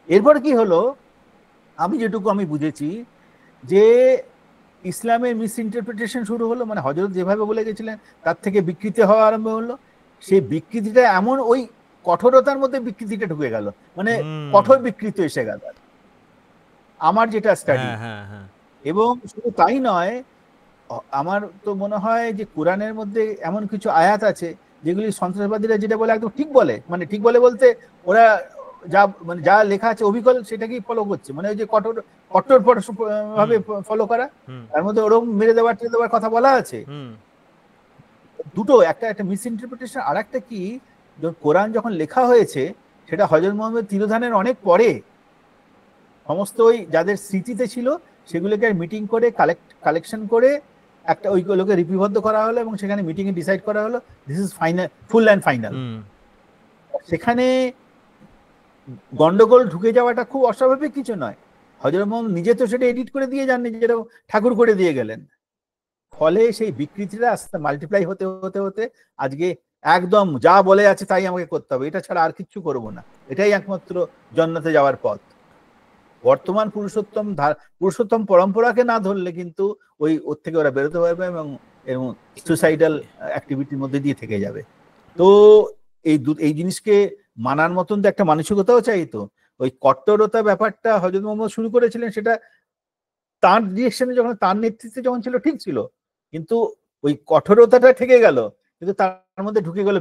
[SPEAKER 2] এরপর কি হলো, আমি যেটুকু আমি বুঝেছি যে ইসলামের মিস ইন্টারপ্রিটেশন শুরু হলো, মানে হযরত যেভাবে বলে গেছিলেন তার থেকে বিকৃতি হওয়া আরম্ভ হলো। সেই বিকৃতিটা এমন ওই কঠোরতার মধ্যে বিকৃতিটা ঢুকে গেল, মানে কঠোর বিকৃতি এসে গেল আমার যেটা স্টাডি। এবং শুধু তাই নয়, আমার তো মনে হয় যে কোরআনের মধ্যে এমন কিছু আয়াত আছে যেগুলি সন্ত্রাসবাদীরা যেটা বলে একদম ঠিক বলে, মানে ঠিক বলে বলতে ওরা যা মানে যা লেখা আছে অবিকল সেটাকেই ফলো করছে, মানে ওই যে কঠোর ভাবে ফলো করা, তার মধ্যে ওরকম মেরে দেওয়ার কথা বলা আছে। দুটো, একটা মিস ইন্টারপ্রিটেশন, আর একটা কি, কোরআন যখন লেখা হয়েছে সেটা হযরত মুহাম্মদ তিরোধানের অনেক পরে, সমস্ত ওই যাদের স্মৃতিতে ছিল সেগুলোকে মিটিং করে কালেকশন করে একটা ওইগুলোকে লিপিবদ্ধ করা হলো, এবং সেখানে মিটিং এ ডিসাইড করা হলো this is final, full and final. সেখানে গন্ডগোল ঢুকে যাওয়াটা খুব অস্বাভাবিক কিছু নয়, হযরত মুহাম্মদ নিজে তো সেটা এডিট করে দিয়ে যাননি, যেটা ঠাকুর করে দিয়ে গেলেন। ফলে সেই বিকৃতিটা আস্তে মাল্টিপ্লাই হতে হতে হতে আজকে একদম যা বলে আছে তাই আমাকে করতে হবে, এটা ছাড়া আর কিচ্ছু করবো না, এটাই একমাত্র জান্নাতে যাওয়ার পথ। বর্তমান পুরুষোত্তম পরম্পরাকে না ধরলে কিন্তু ওর থেকে ওরা বেরোতে পারবে এবং সুসাইডাল অ্যাক্টিভিটির মধ্যে দিয়ে থেকে যাবে। তো এই জিনিসকে মানার মতন তো একটা মানসিকতাও চাই। তো ওই কট্টরতা ব্যাপারটা হযরত মুহাম্মদ শুরু করেছিলেন, সেটা তার ডিরেকশনে যখন, তার নেতৃত্বে যখন ছিল ঠিক ছিল, কিন্তু ওই কঠোরতাটা থেকে গেল, কিন্তু তার মধ্যে ঢুকে গেল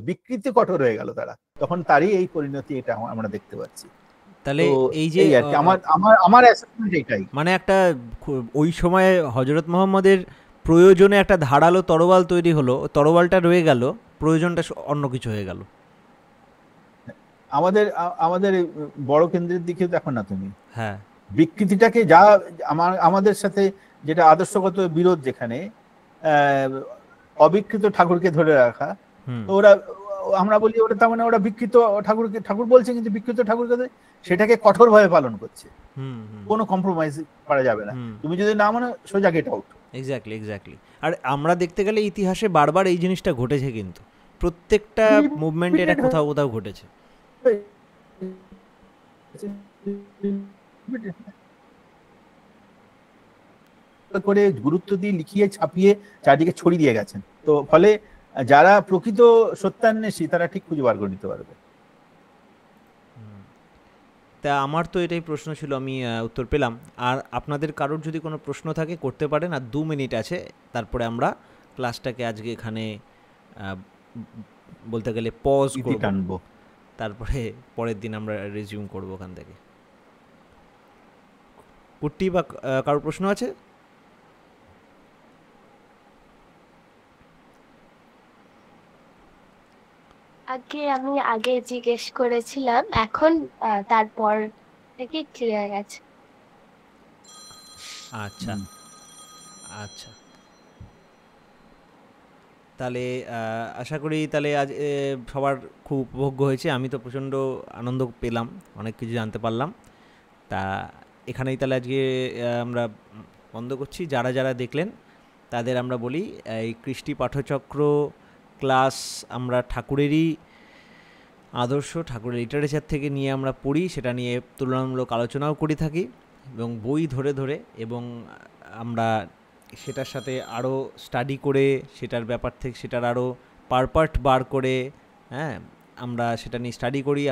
[SPEAKER 2] বিকৃতি কঠোর হয়ে গেল তারা, তখন তারই এই পরিণতি এটা আমরা দেখতে পাচ্ছি।
[SPEAKER 1] তাহলে এই যে
[SPEAKER 2] আমার অ্যাসেসমেন্ট এটাই,
[SPEAKER 1] মানে একটা ওই সময়ে হযরত মুহাম্মদের প্রয়োজনে একটা ধারালো তরোয়াল তৈরি হলো, তরোয়ালটা রয়ে গেল, প্রয়োজনটা অন্য কিছু হয়ে গেল।
[SPEAKER 2] আমাদের বড় কেন্দ্রের দিকে দেখো না তুমি, হ্যাঁ, বিকৃতিটাকে যা আমাদের সাথে যেটা আদর্শগত বিরোধ, যেখানে অবিকৃত ঠাকুরকে ধরে রাখা, তো ওরা, আমরা বলি ওটা তার মানে ওরা বিকৃত ঠাকুর বলছে, কিন্তু বিকৃত ঠাকুরকে সেটাকে কঠোর ভাবে পালন করছে, কোনো কম্প্রোমাইজ করা যাবে না, তুমি যদি না মানে সোজা গেট আউট।
[SPEAKER 1] এক্স্যাক্টলি। আর আমরা দেখতে গেলে ইতিহাসে বারবার এই জিনিসটা ঘটেছে, কিন্তু প্রত্যেকটা মুভমেন্টে এটা কোথাও কোথাও ঘটেছে।
[SPEAKER 2] করে গুরুত্ব দিয়ে লিখিয়ে ছাপিয়ে চারদিকে ছড়িয়ে দিয়ে গেছেন, তো ফলে যারা প্রকৃত সত্যান্বেষী তারা ঠিক খুঁজে বার করে নিতে পারবে।
[SPEAKER 1] তা আমার তো এটাই প্রশ্ন ছিল, আমি উত্তর পেলাম। আর আপনাদের কারোর যদি কোনো প্রশ্ন থাকে করতে পারেন, আর 2 মিনিট আছে, তারপরে আমরা ক্লাসটাকে আজকে এখানে বলতে গেলে পজ করব, তারপরে পরের দিন আমরা রিজিউম করব ওখান থেকে। কুট্টি বা কারোর প্রশ্ন আছে?
[SPEAKER 3] আমি আগে জিজ্ঞেস করেছিলাম, এখন তারপর থেকে ক্লিয়ার আছে।
[SPEAKER 1] আচ্ছা
[SPEAKER 2] হুম।
[SPEAKER 1] আচ্ছা, তাহলে আশা করি তাহলে আজ সবার খুব উপভোগ্য হয়েছে। আমি তো প্রচণ্ড আনন্দ পেলাম, অনেক কিছু জানতে পারলাম। তা এখানেই তাহলে আজকে আমরা বন্ধ করছি। যারা যারা দেখলেন তাদের আমরা বলি, এই কৃষ্টি পাঠচক্র ক্লাস আমরা ঠাকুরেরই আদর্শ, ঠাকুরের লিটারেচার থেকে নিয়ে আমরা পড়ি, সেটা নিয়ে তুলনামূলক আলোচনাও করে থাকি এবং বই ধরে ধরে, এবং আমরা সেটার সাথে আরও স্টাডি করে সেটার ব্যাপার থেকে সেটার আরও পার্ট বার করে, হ্যাঁ, আমরা সেটা নিয়ে স্টাডি করি।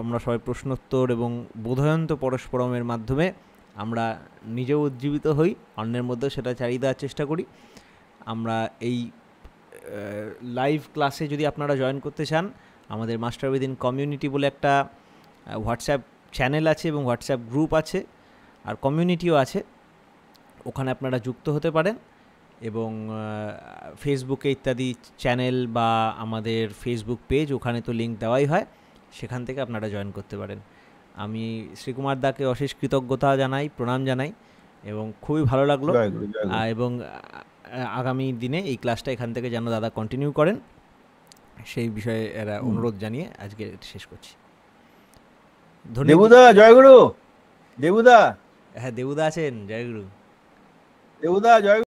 [SPEAKER 1] আমরা সবাই প্রশ্নোত্তর এবং বোধয়ন্ত পরস্পরমের মাধ্যমে আমরা নিজেও উজ্জীবিত হই, অন্যের মধ্যেও সেটা চালিয়ে দেওয়ার চেষ্টা করি। আমরা এই লাইভ ক্লাসে যদি আপনারা জয়েন করতে চান, আমাদের মাস্টার উইদিন কমিউনিটি বলে একটা হোয়াটসঅ্যাপ চ্যানেল আছে এবং হোয়াটসঅ্যাপ গ্রুপ আছে, আর কমিউনিটিও আছে, ওখানে আপনারা যুক্ত হতে পারেন। এবং ফেসবুকে ইত্যাদি চ্যানেল বা আমাদের ফেসবুক পেজ, ওখানে তো লিঙ্ক দেওয়াই হয়, সেখান থেকে আপনারা জয়েন করতে পারেন। আমি শ্রীকুমার দাকে অশেষ কৃতজ্ঞতা জানাই, প্রণাম জানাই, এবং খুবই ভালো লাগলো।
[SPEAKER 2] জয় গুরু, জয় গুরু।
[SPEAKER 1] এবং আগামী দিনে এই ক্লাসটা এখান থেকে যেন দাদা কন্টিনিউ করেন, সেই বিষয়ে এরা অনুরোধ জানিয়ে আজকে শেষ করছি। ধন্যবাদ।
[SPEAKER 2] দেবুদা জয়গুরু, দেবুদা,
[SPEAKER 1] হ্যাঁ, দেবুদা আছেন, জয়গুরু।
[SPEAKER 2] দেবুদা জয়গুরু।